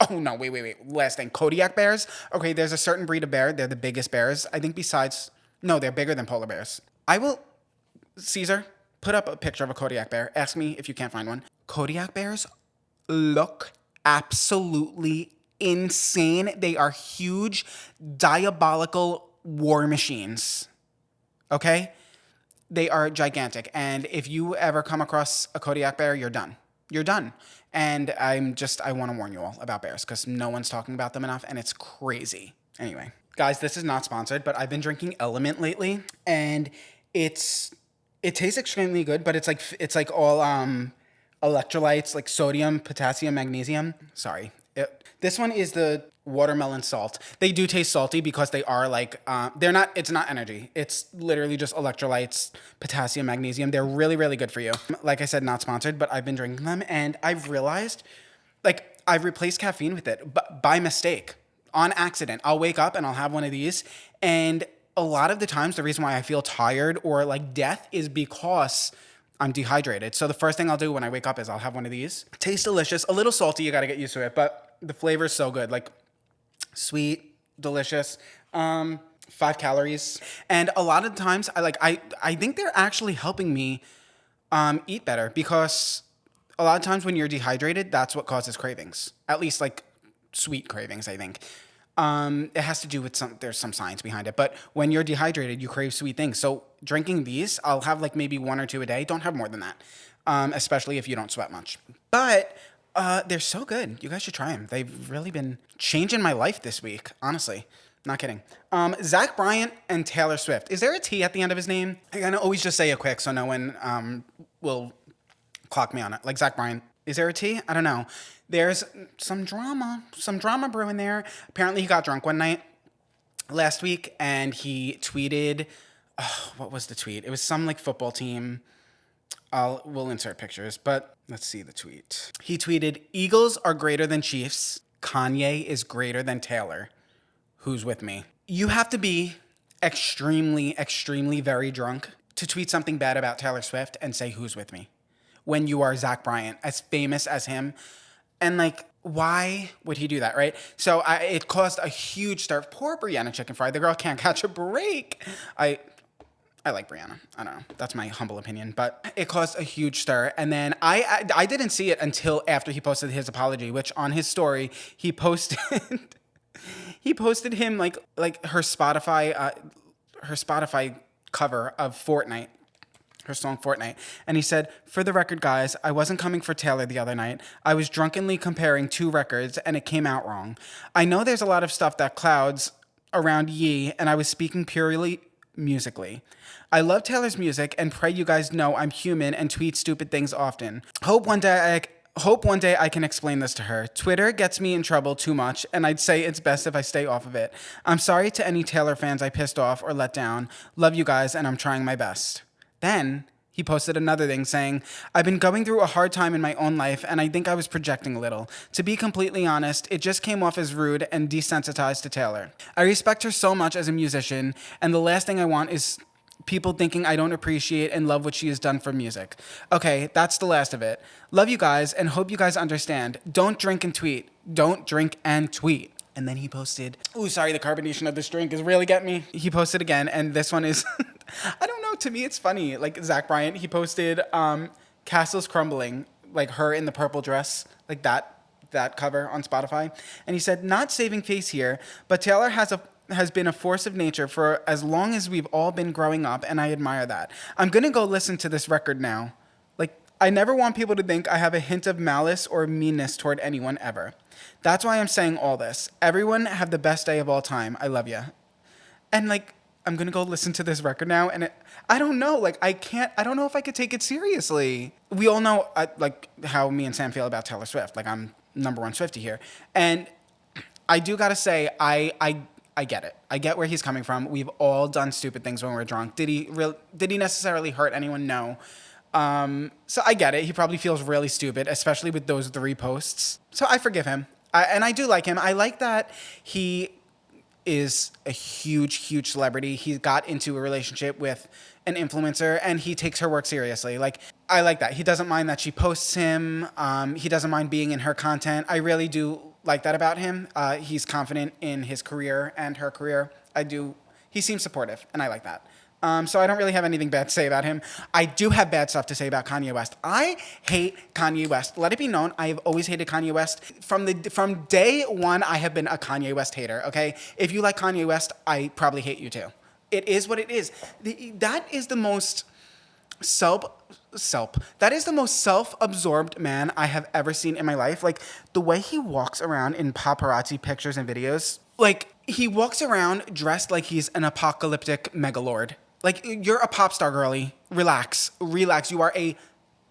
oh no, wait. Last thing, Kodiak bears. Okay, there's a certain breed of bear. They're the biggest bears. I think they're bigger than polar bears. Caesar, put up a picture of a Kodiak bear. Ask me if you can't find one. Kodiak bears look absolutely insane. They are huge, diabolical war machines. Okay? They are gigantic. And if you ever come across a Kodiak bear, you're done. You're done. And I want to warn you all about bears because no one's talking about them enough and it's crazy. Anyway, guys, this is not sponsored, but I've been drinking Element lately and it tastes extremely good, but it's like all electrolytes, like sodium, potassium, magnesium. Sorry. This one is the watermelon salt. They do taste salty because they are like, it's not energy. It's literally just electrolytes, potassium, magnesium. They're really, really good for you. Like I said, not sponsored, but I've been drinking them and I've realized like I've replaced caffeine with it, but by mistake, on accident. I'll wake up and I'll have one of these. And a lot of the times the reason why I feel tired or like death is because I'm dehydrated. So the first thing I'll do when I wake up is I'll have one of these. Tastes delicious, a little salty. You got to get used to it, but the flavor is so good. Like sweet, delicious, 5 calories. And a lot of times I think they're actually helping me eat better because a lot of times when you're dehydrated, that's what causes cravings. At least like sweet cravings, I think. It has to do with there's some science behind it. But when you're dehydrated, you crave sweet things. So drinking these, I'll have like maybe 1 or 2 a day. Don't have more than that, especially if you don't sweat much. But they're so good. You guys should try them. They've really been changing my life this week, honestly. Not kidding. Zack Bryan and Taylor Swift. Is there a T at the end of his name? I'm going to always just say it quick so no one will clock me on it. Like Zack Bryan. Is there a T? I don't know. There's some drama brewing there. Apparently he got drunk one night last week and he tweeted, what was the tweet? It was some like football team. We'll insert pictures, but let's see the tweet. He tweeted, "Eagles are greater than Chiefs. Kanye is greater than Taylor. Who's with me?" You have to be extremely, extremely very drunk to tweet something bad about Taylor Swift and say, "Who's with me?" when you are Zack Bryan, as famous as him. And like, why would he do that, right? So it caused a huge stir. Poor Brianna Chicken Fry. The girl can't catch a break. I like Brianna. I don't know. That's my humble opinion. But it caused a huge stir. And then I didn't see it until after he posted his apology, which on his story, he posted him like her Spotify cover of Fortnite. Her song Fortnite. And he said, "For the record, guys, I wasn't coming for Taylor the other night. I was drunkenly comparing 2 records and it came out wrong. I know there's a lot of stuff that clouds around Ye, and I was speaking purely musically. I love Taylor's music and pray you guys know I'm human and tweet stupid things often. Hope one day I can explain this to her. Twitter gets me in trouble too much, and I'd say it's best if I stay off of it. I'm sorry to any Taylor fans I pissed off or let down. Love you guys, and I'm trying my best." Then he posted another thing saying, "I've been going through a hard time in my own life, and I think I was projecting a little. To be completely honest, it just came off as rude and desensitized to Taylor. I respect her so much as a musician, and the last thing I want is people thinking I don't appreciate and love what she has done for music. Okay, that's the last of it. Love you guys, and hope you guys understand. Don't drink and tweet. Don't drink and tweet." And then he posted, the carbonation of this drink is really getting me. He posted again, and this one is, I don't know, to me it's funny. Like Zack Bryan, he posted Castles Crumbling, like her in the purple dress, like that cover on Spotify. And he said, "Not saving face here, but Taylor has been a force of nature for as long as we've all been growing up, and I admire that. I'm gonna go listen to this record now. Like, I never want people to think I have a hint of malice or meanness toward anyone ever. That's why I'm saying all this. Everyone have the best day of all time. I love you." And like, I'm going to go listen to this record now. And I don't know. Like, I don't know if I could take it seriously. We all know, like, how me and Sam feel about Taylor Swift. Like, I'm number one Swiftie here. And I do got to say, I get it. I get where he's coming from. We've all done stupid things when we're drunk. Did he necessarily hurt anyone? No. So I get it. He probably feels really stupid, especially with those 3 posts. So I forgive him. And I do like him. I like that he is a huge celebrity. He got into a relationship with an influencer and he takes her work seriously. Like, I like that. He doesn't mind that she posts him. He doesn't mind being in her content. I really do like that about him. He's confident in his career and her career. He seems supportive and I like that. So I don't really have anything bad to say about him. I do have bad stuff to say about Kanye West. I hate Kanye West. Let it be known, I have always hated Kanye West. From day one, I have been a Kanye West hater, okay? If you like Kanye West, I probably hate you too. It is what it is. That is the most self-absorbed man I have ever seen in my life. Like, the way he walks around in paparazzi pictures and videos, like, he walks around dressed like he's an apocalyptic megalord. Like, you're a pop star, girly. Relax. You are a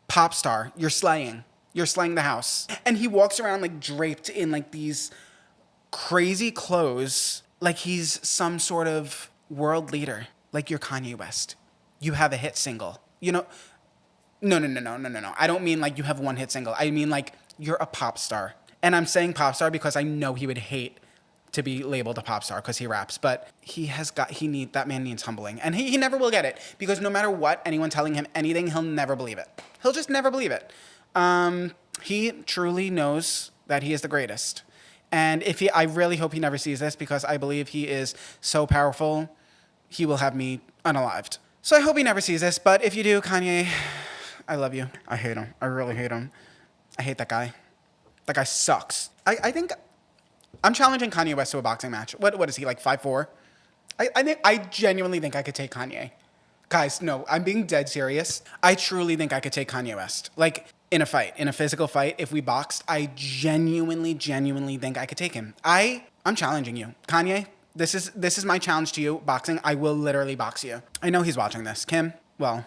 pop star. You're slaying the house. And he walks around, like, draped in, like, these crazy clothes, like he's some sort of world leader. Like, you're Kanye West. You have a hit single. You know, no. I don't mean, like, you have one hit single. I mean, like, you're a pop star. And I'm saying pop star because I know he would hate to be labeled a pop star because he raps, but that man needs humbling, and he never will get it, because no matter what anyone telling him anything, he'll never believe it. He'll just never believe it. He truly knows that he is the greatest, and I really hope he never sees this, because I believe he is so powerful, he will have me unalived. So I hope he never sees this, but if you do, Kanye, I love you. I hate him. I really hate him. I hate that guy. That guy sucks. I think I'm challenging Kanye West to a boxing match. What is he, like 5'4"? I genuinely think I could take Kanye. Guys, no, I'm being dead serious. I truly think I could take Kanye West. Like, in a fight, in a physical fight, if we boxed, I genuinely think I could take him. I'm challenging you. Kanye, this is my challenge to you, boxing. I will literally box you. I know he's watching this. Kim, well.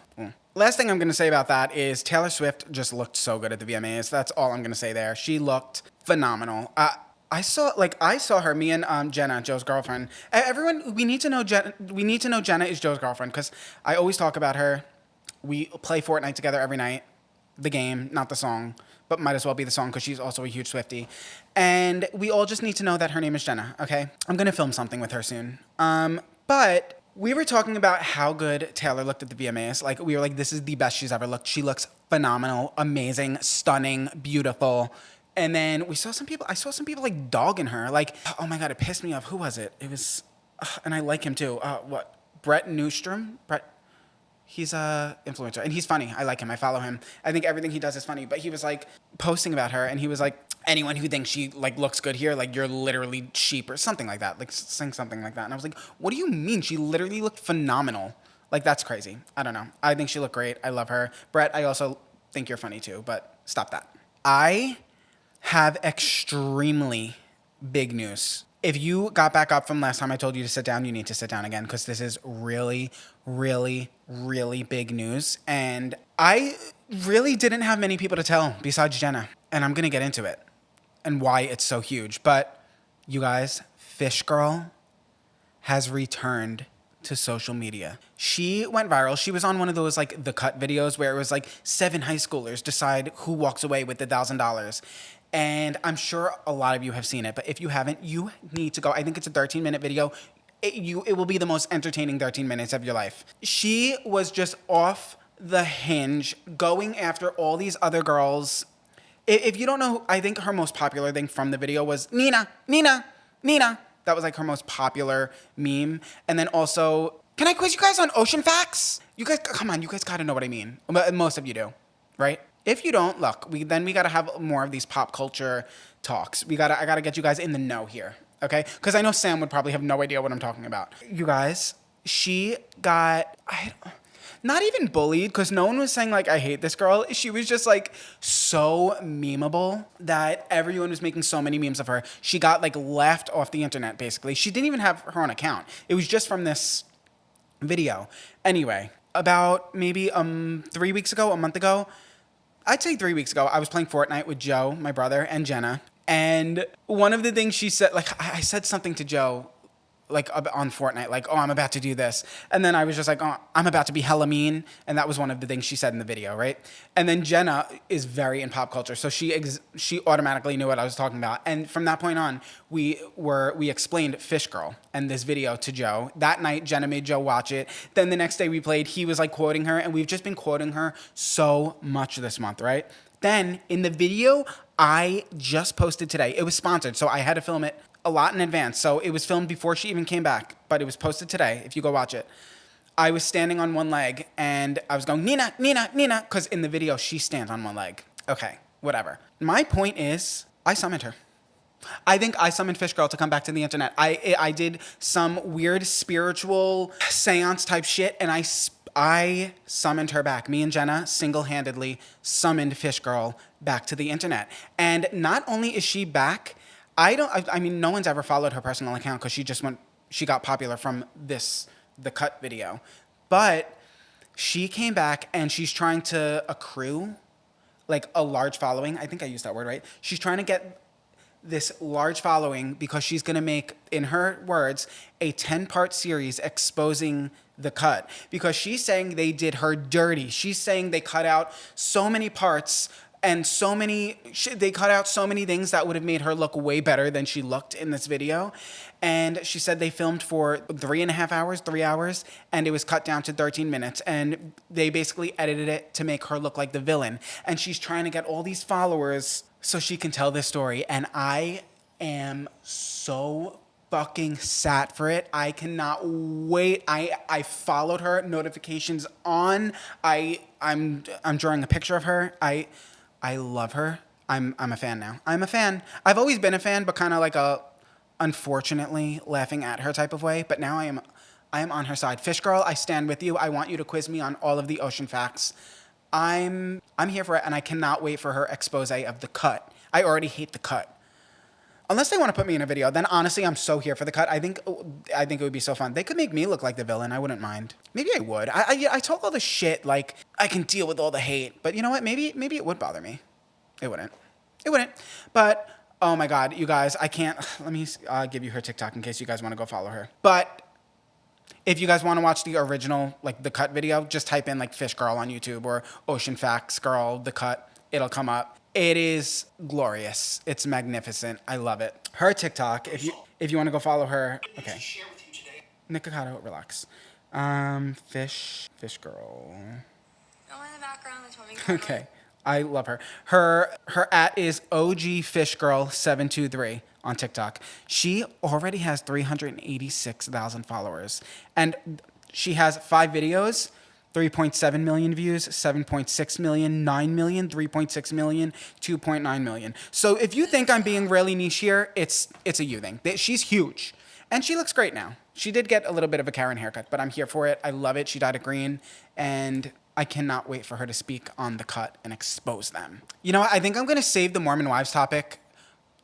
Last thing I'm going to say about that is Taylor Swift just looked so good at the VMAs. That's all I'm going to say there. She looked phenomenal. I saw her, me and Jenna, Joe's girlfriend. Everyone, we need to know Jenna is Joe's girlfriend, because I always talk about her. We play Fortnite together every night. The game, not the song, but might as well be the song because she's also a huge Swiftie. And we all just need to know that her name is Jenna, okay? I'm going to film something with her soon. But we were talking about how good Taylor looked at the VMAs. Like, we were like, this is the best she's ever looked. She looks phenomenal, amazing, stunning, beautiful. And then I saw some people like dogging her. Like, oh my God, it pissed me off. Who was it? It was, and I like him too. Brett Newstrom? He's a influencer and he's funny. I like him. I follow him. I think everything he does is funny. But he was like posting about her and he was like, anyone who thinks she like looks good here, like you're literally cheap or something like that. Like saying something like that. And I was like, what do you mean? She literally looked phenomenal. Like, that's crazy. I don't know. I think she looked great. I love her. Brett, I also think you're funny too, but stop that. I have extremely big news. If you got back up from last time I told you to sit down, you need to sit down again, because this is really, really, really big news. And I really didn't have many people to tell besides Jenna. And I'm going to get into it and why it's so huge. But you guys, Fish Girl has returned to social media. She went viral. She was on one of those like The Cut videos where it was like 7 high schoolers decide who walks away with the $1,000. And I'm sure a lot of you have seen it, but if you haven't, you need to go. I think it's a 13-minute video. It will be the most entertaining 13 minutes of your life. She was just off the hinge, going after all these other girls. If you don't know, I think her most popular thing from the video was Nina. That was like her most popular meme. And then also, can I quiz you guys on ocean facts? You guys, come on, you guys gotta know what I mean. Most of you do, right? If you don't, look, we gotta have more of these pop culture talks. I gotta get you guys in the know here, okay? Because I know Sam would probably have no idea what I'm talking about. You guys, she got, not even bullied, because no one was saying like, I hate this girl. She was just like so memeable that everyone was making so many memes of her. She got like left off the internet, basically. She didn't even have her own account. It was just from this video. Anyway, about maybe 3 weeks ago, a month ago, I'd say 3 weeks ago, I was playing Fortnite with Joe, my brother, and Jenna. And one of the things she said, like, I said something to Joe, like, on Fortnite, like, oh, I'm about to do this. And then I was just like, oh, I'm about to be hella mean. And that was one of the things she said in the video, right? And then Jenna is very in pop culture. So she automatically knew what I was talking about. And from that point on, we explained Fish Girl and this video to Joe. That night, Jenna made Joe watch it. Then the next day we played, he was like quoting her. And we've just been quoting her so much this month, right? Then in the video I just posted today, it was sponsored. So I had to film it a lot in advance. So it was filmed before she even came back, but it was posted today if you go watch it. I was standing on one leg and I was going, Nina, Nina, Nina, because in the video she stands on one leg. Okay, whatever. My point is, I summoned her. I think I summoned Fish Girl to come back to the internet. I did some weird spiritual seance type shit and I summoned her back. Me and Jenna single-handedly summoned Fish Girl back to the internet. And not only is she back, I mean, no one's ever followed her personal account because she got popular from the cut video. But she came back and she's trying to accrue like a large following. I think I used that word right. She's trying to get this large following because she's going to make, in her words, a 10-part series exposing the cut. Because she's saying they did her dirty. She's saying they cut out so many parts and they cut out so many things that would have made her look way better than she looked in this video. And she said they filmed for 3.5 hours, 3 hours, and it was cut down to 13 minutes. And they basically edited it to make her look like the villain. And she's trying to get all these followers so she can tell this story. And I am so fucking sat for it. I cannot wait. I followed her, notifications on. I'm drawing a picture of her. I love her. I'm a fan now. I'm a fan. I've always been a fan, but kind of like a unfortunately laughing at her type of way. But now I am on her side. Fish Girl, I stand with you. I want you to quiz me on all of the ocean facts. I'm here for it, and I cannot wait for her expose of the cut. I already hate the cut. Unless they want to put me in a video, then honestly, I'm so here for the cut. I think it would be so fun. They could make me look like the villain. I wouldn't mind. Maybe I would. I talk all the shit like I can deal with all the hate, but you know what? Maybe it would bother me. It wouldn't. But oh my God, you guys, I can't. Let me give you her TikTok in case you guys want to go follow her. But if you guys want to watch the original, like the cut video, just type in like Fish Girl on YouTube or Ocean Facts Girl, the cut. It'll come up. It is glorious. It's magnificent. I love it. Her TikTok, if you want to go follow her, okay. Nikocado, relax. Fish Girl. Oh, in the background, the swimming. Okay. I love her. Her @ is OG Fish Girl 723 on TikTok. She already has 386,000 followers. And she has 5 videos. 3.7 million views, 7.6 million, 9 million, 3.6 million, 2.9 million. So if you think I'm being really niche here, it's a you thing. She's huge. And she looks great now. She did get a little bit of a Karen haircut, but I'm here for it. I love it. She dyed it green. And I cannot wait for her to speak on the cut and expose them. You know what? I think I'm going to save the Mormon wives topic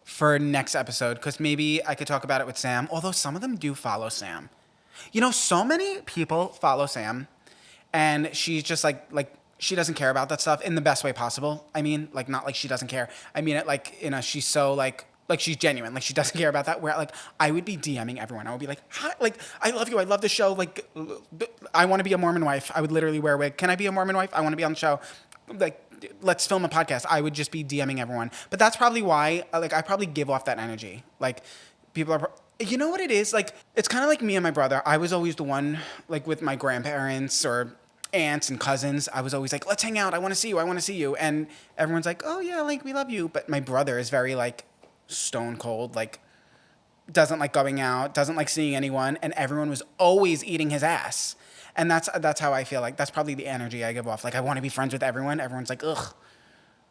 for next episode because maybe I could talk about it with Sam. Although some of them do follow Sam. You know, so many people follow Sam. And she's just like she doesn't care about that stuff in the best way possible. I mean, like not like she doesn't care. I mean it like she's so like she's genuine. Like she doesn't care about that. Where like I would be DMing everyone. I would be like, hi, like I love you. I love the show. Like I want to be a Mormon wife. I would literally wear a wig. Can I be a Mormon wife? I want to be on the show. Like let's film a podcast. I would just be DMing everyone. But that's probably why like I probably give off that energy. Like people are. You know what it is? Like it's kind of like me and my brother. I was always the one like with my grandparents or aunts and cousins. I was always like, let's hang out. I want to see you. And everyone's like, oh yeah, like we love you. But my brother is very like stone cold, like doesn't like going out, doesn't like seeing anyone. And everyone was always eating his ass. And that's how I feel like. That's probably the energy I give off. Like I want to be friends with everyone. Everyone's like, ugh.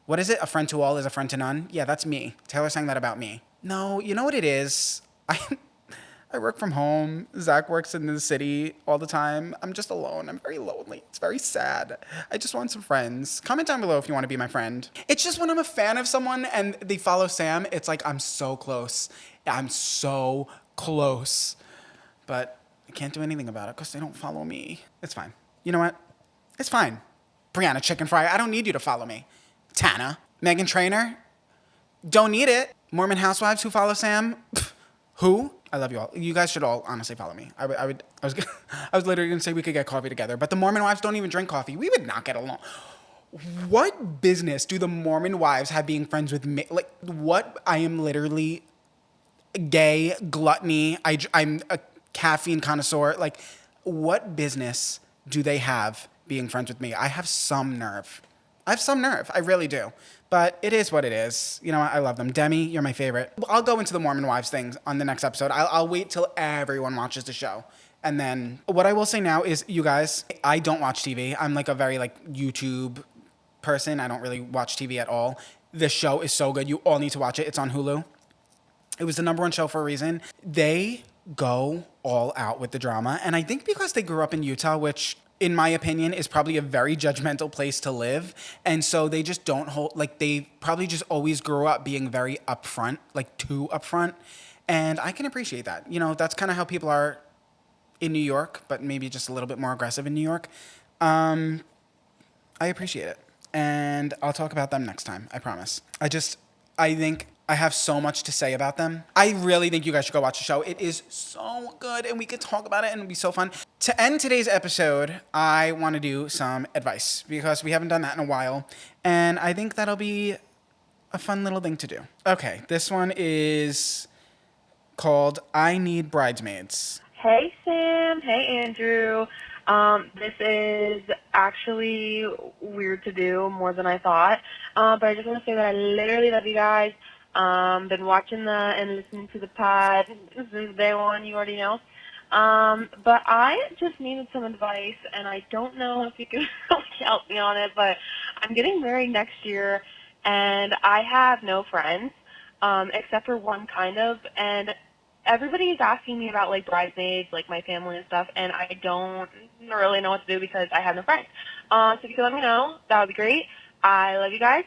What is it? A friend to all is a friend to none. Yeah, that's me. Taylor sang that about me. No, you know what it is? I work from home. Zack works in the city all the time. I'm just alone. I'm very lonely. It's very sad. I just want some friends. Comment down below if you want to be my friend. It's just when I'm a fan of someone and they follow Sam, it's like I'm so close. I'm so close. But I can't do anything about it because they don't follow me. It's fine. You know what? It's fine. Brianna Chicken Fry, I don't need you to follow me. Tana, Megan Trainor, don't need it. Mormon Housewives who follow Sam, who? I love you all. You guys should all honestly follow me. I was literally gonna say we could get coffee together, but the Mormon wives don't even drink coffee. We would not get along. What business do the Mormon wives have being friends with me? Like, what? I am literally gay, gluttony. I'm a caffeine connoisseur. Like, what business do they have being friends with me? I have some nerve. I really do. But it is what it is. You know what? I love them. Demi, you're my favorite. I'll go into the Mormon wives things on the next episode. I'll wait till everyone watches the show. And then what I will say now is, you guys, I don't watch TV. I'm like a very like YouTube person. I don't really watch TV at all. This show is so good. You all need to watch it. It's on Hulu. It was the #1 show for a reason. They go all out with the drama. And I think because they grew up in Utah, which in my opinion is probably a very judgmental place to live. And so they just don't hold, like they probably just always grew up being very upfront, like too upfront. And I can appreciate that. You know, that's kind of how people are in New York, but maybe just a little bit more aggressive in New York. I appreciate it. And I'll talk about them next time. I promise. I think I have so much to say about them. I really think you guys should go watch the show. It is so good, and we could talk about it, and it'll be so fun. To end today's episode, I want to do some advice, because we haven't done that in a while, and I think that'll be a fun little thing to do. Okay, this one is called I Need Bridesmaids. Hey, Sam. Hey, Andrew. This is actually weird to do, more than I thought, but I just want to say that I literally love you guys. Been watching and listening to the pod since day one, you already know. But I just needed some advice, and I don't know if you can really help me on it, but I'm getting married next year, and I have no friends, except for one kind of, and everybody is asking me about, like, bridesmaids, like, my family and stuff, and I don't really know what to do because I have no friends. So if you could let me know, that would be great. I love you guys.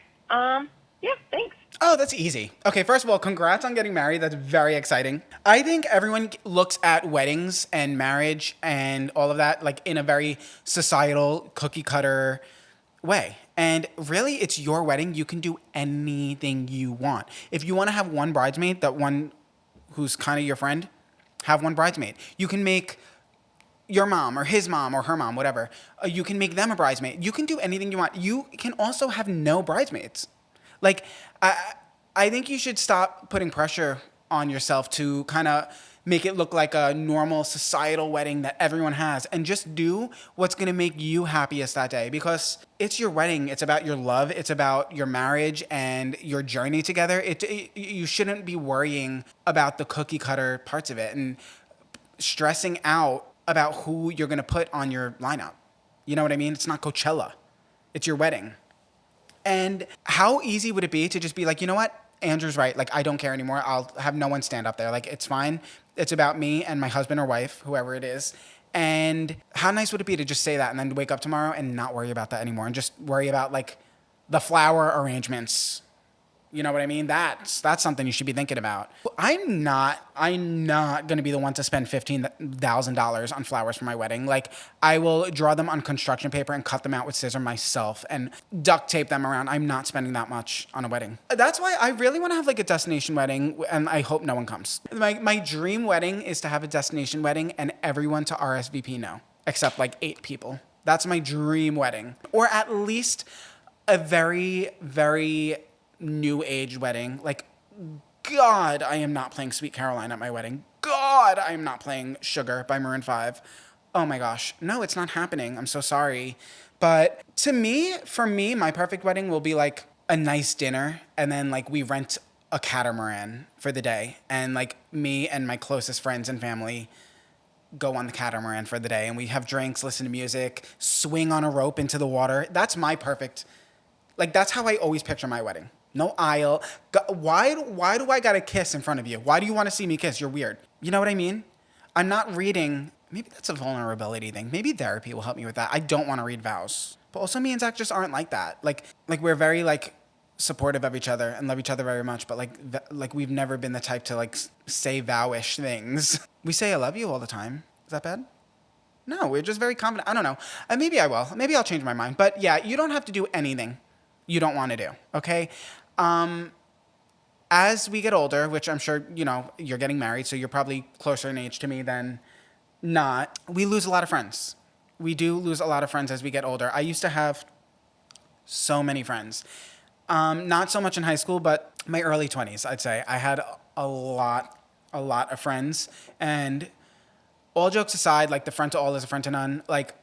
Yeah, thanks. Oh, that's easy. Okay, first of all, congrats on getting married. That's very exciting. I think everyone looks at weddings and marriage and all of that like in a very societal, cookie cutter way. And really, it's your wedding. You can do anything you want. If you want to have one bridesmaid, that one who's kind of your friend, have one bridesmaid. You can make your mom or his mom or her mom, whatever. You can make them a bridesmaid. You can do anything you want. You can also have no bridesmaids. Like, I think you should stop putting pressure on yourself to kind of make it look like a normal societal wedding that everyone has, and just do what's going to make you happiest that day, because it's your wedding. It's about your love. It's about your marriage and your journey together. You shouldn't be worrying about the cookie cutter parts of it and stressing out about who you're going to put on your lineup. You know what I mean? It's not Coachella. It's your wedding. And how easy would it be to just be like, you know what? Andrew's right. Like, I don't care anymore. I'll have no one stand up there. Like, it's fine. It's about me and my husband or wife, whoever it is. And how nice would it be to just say that and then wake up tomorrow and not worry about that anymore and just worry about, like, the flower arrangements. You know what I mean? That's something you should be thinking about. I'm not going to be the one to spend $15,000 on flowers for my wedding. Like, I will draw them on construction paper and cut them out with scissors myself and duct tape them around. I'm not spending that much on a wedding. That's why I really want to have like a destination wedding, and I hope no one comes. My dream wedding is to have a destination wedding and everyone to RSVP no, except like 8 people. That's my dream wedding. Or at least a very, very new age wedding. Like, God, I am not playing Sweet Caroline at my wedding. God, I am not playing Sugar by Maroon 5. Oh my gosh. No, it's not happening. I'm so sorry. But for me, my perfect wedding will be like a nice dinner, and then like we rent a catamaran for the day, and like me and my closest friends and family go on the catamaran for the day, and we have drinks, listen to music, swing on a rope into the water. That's my perfect, like, that's how I always picture my wedding. No aisle. Why do I gotta kiss in front of you? Why do you want to see me kiss? You're weird. You know what I mean? I'm not reading. Maybe that's a vulnerability thing. Maybe therapy will help me with that. I don't want to read vows. But also me and Zach just aren't like that. Like we're very like supportive of each other and love each other very much. But like we've never been the type to like say vowish things. We say I love you all the time. Is that bad? No, we're just very confident. I don't know. Maybe I will. Maybe I'll change my mind. But yeah, you don't have to do anything you don't want to do, okay? As we get older, which I'm sure, you're getting married, so you're probably closer in age to me than not, we lose a lot of friends. We do lose a lot of friends as we get older. I used to have so many friends. Not so much in high school, but my early 20s, I'd say. I had a lot of friends. And all jokes aside, like the friend to all is a friend to none, like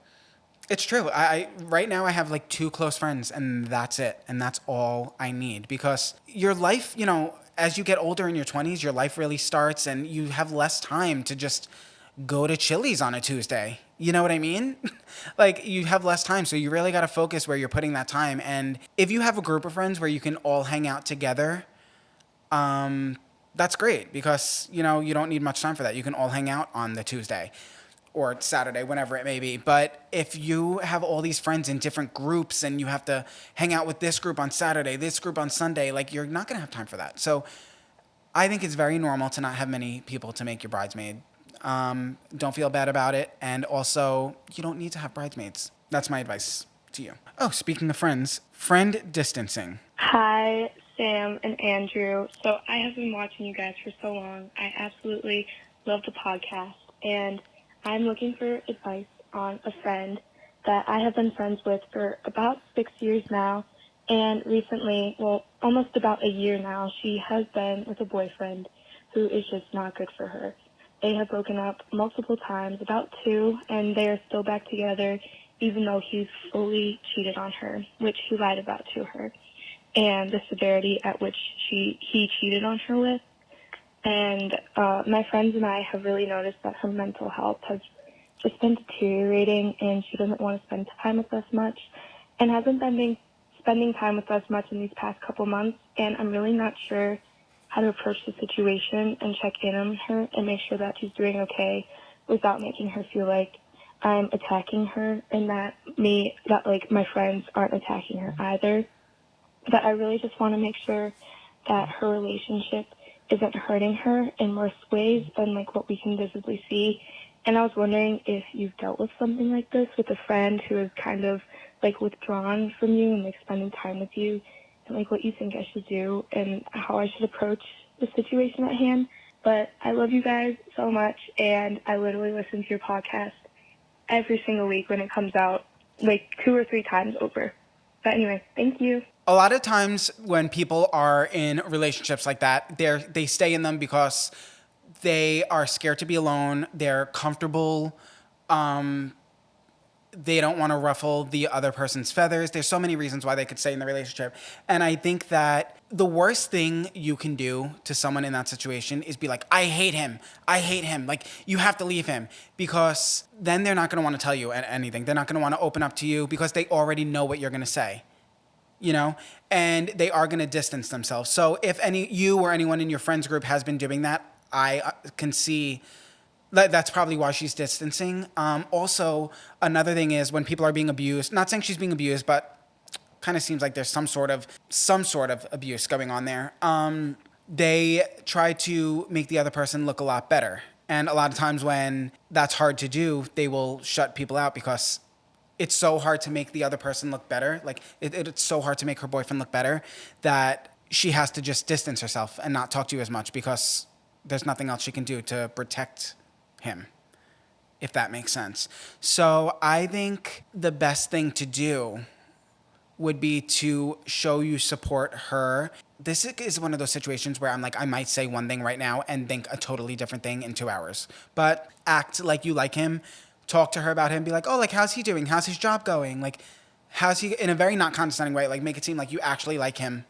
it's true. I right now I have like 2 close friends and that's it. And that's all I need because your life, as you get older in your 20s, your life really starts and you have less time to just go to Chili's on a Tuesday. You know what I mean? Like you have less time. So you really got to focus where you're putting that time. And if you have a group of friends where you can all hang out together, that's great because, you don't need much time for that. You can all hang out on the Tuesday or Saturday, whenever it may be. But if you have all these friends in different groups and you have to hang out with this group on Saturday, this group on Sunday, like you're not going to have time for that. So I think it's very normal to not have many people to make your bridesmaid. Don't feel bad about it. And also, you don't need to have bridesmaids. That's my advice to you. Oh, speaking of friends, friend distancing. Hi, Sam and Andrew. So I have been watching you guys for so long. I absolutely love the podcast. And I'm looking for advice on a friend that I have been friends with for about 6 years now. And recently, almost about a year now, she has been with a boyfriend who is just not good for her. They have broken up multiple times, about 2, and they are still back together, even though he's fully cheated on her, which he lied about to her, and the severity at which he cheated on her with. And my friends and I have really noticed that her mental health has just been deteriorating, and she doesn't want to spend time with us much, and hasn't been spending time with us much in these past couple months. And I'm really not sure how to approach the situation and check in on her and make sure that she's doing okay without making her feel like I'm attacking her, and that my friends aren't attacking her either. But I really just want to make sure that her relationship isn't hurting her in worse ways than like what we can visibly see. And I was wondering if you've dealt with something like this with a friend who is kind of like withdrawn from you and like spending time with you, and like what you think I should do and how I should approach the situation at hand. But I love you guys so much, and I literally listen to your podcast every single week when it comes out, like 2 or 3 times over. But anyway, thank you. A lot of times when people are in relationships like that, they stay in them because they are scared to be alone. They're comfortable. They don't want to ruffle the other person's feathers. There's so many reasons why they could stay in the relationship. And I think that the worst thing you can do to someone in that situation is be like, I hate him. I hate him. Like, you have to leave him. Because then they're not going to want to tell you anything. They're not going to want to open up to you because they already know what you're going to say. And they are going to distance themselves. So if you or anyone in your friends group has been doing that, I can see that's probably why she's distancing. Also, another thing is when people are being abused, not saying she's being abused, but kind of seems like there's some sort of abuse going on there. They try to make the other person look a lot better. And a lot of times when that's hard to do, they will shut people out because it's so hard to make the other person look better. Like it's so hard to make her boyfriend look better that she has to just distance herself and not talk to you as much because there's nothing else she can do to protect him, if that makes sense. So I think the best thing to do would be to show you support her. This is one of those situations where I'm like, I might say one thing right now and think a totally different thing in 2 hours. But act like you like him. Talk to her about him. Be like, oh, like, how's he doing? How's his job going? Like, how's he, in a very not condescending way, like, make it seem like you actually like him.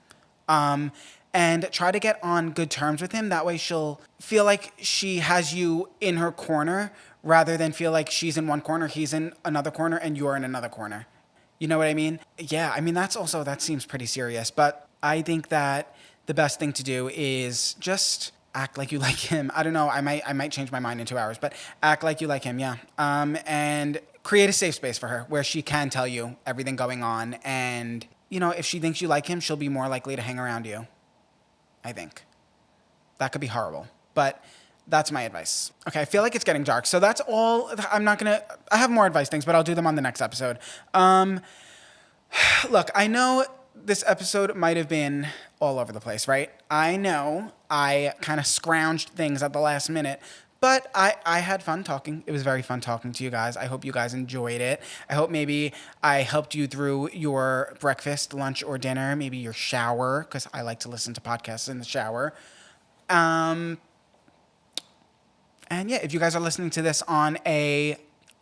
And try to get on good terms with him. That way she'll feel like she has you in her corner rather than feel like she's in one corner, he's in another corner, and you're in another corner. You know what I mean? Yeah, I mean, that seems pretty serious. But I think that the best thing to do is just act like you like him. I don't know. I might change my mind in 2 hours, but act like you like him, yeah. And create a safe space for her where she can tell you everything going on. And, if she thinks you like him, she'll be more likely to hang around you. I think. That could be horrible. But That's my advice. Okay, I feel like it's getting dark. So that's all. I have more advice things, but I'll do them on the next episode. Look, I know this episode might have been all over the place, right? I know I kind of scrounged things at the last minute, but I had fun talking. It was very fun talking to you guys. I hope you guys enjoyed it. I hope maybe I helped you through your breakfast, lunch, or dinner, maybe your shower, because I like to listen to podcasts in the shower. And yeah, if you guys are listening to this on a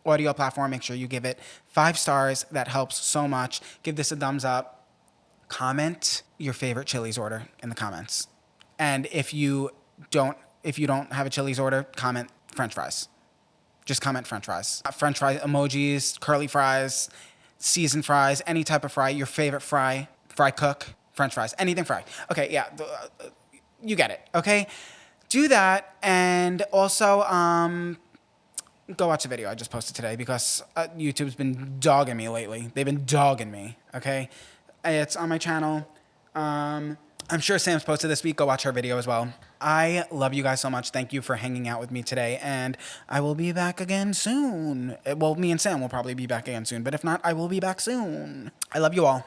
audio platform, make sure you give it 5 stars. That helps so much. Give this a thumbs up. Comment your favorite Chili's order in the comments. And if you don't have a Chili's order, comment French fries. Just comment French fries. French fry emojis, curly fries, seasoned fries, any type of fry, your favorite fry cook, French fries, anything fried. Okay, yeah, you get it, okay? Do that, and also go watch the video I just posted today because YouTube's been dogging me lately. They've been dogging me, okay? It's on my channel. I'm sure Sam's posted this week. Go watch her video as well. I love you guys so much. Thank you for hanging out with me today, and I will be back again soon. Well, me and Sam will probably be back again soon, but if not, I will be back soon. I love you all.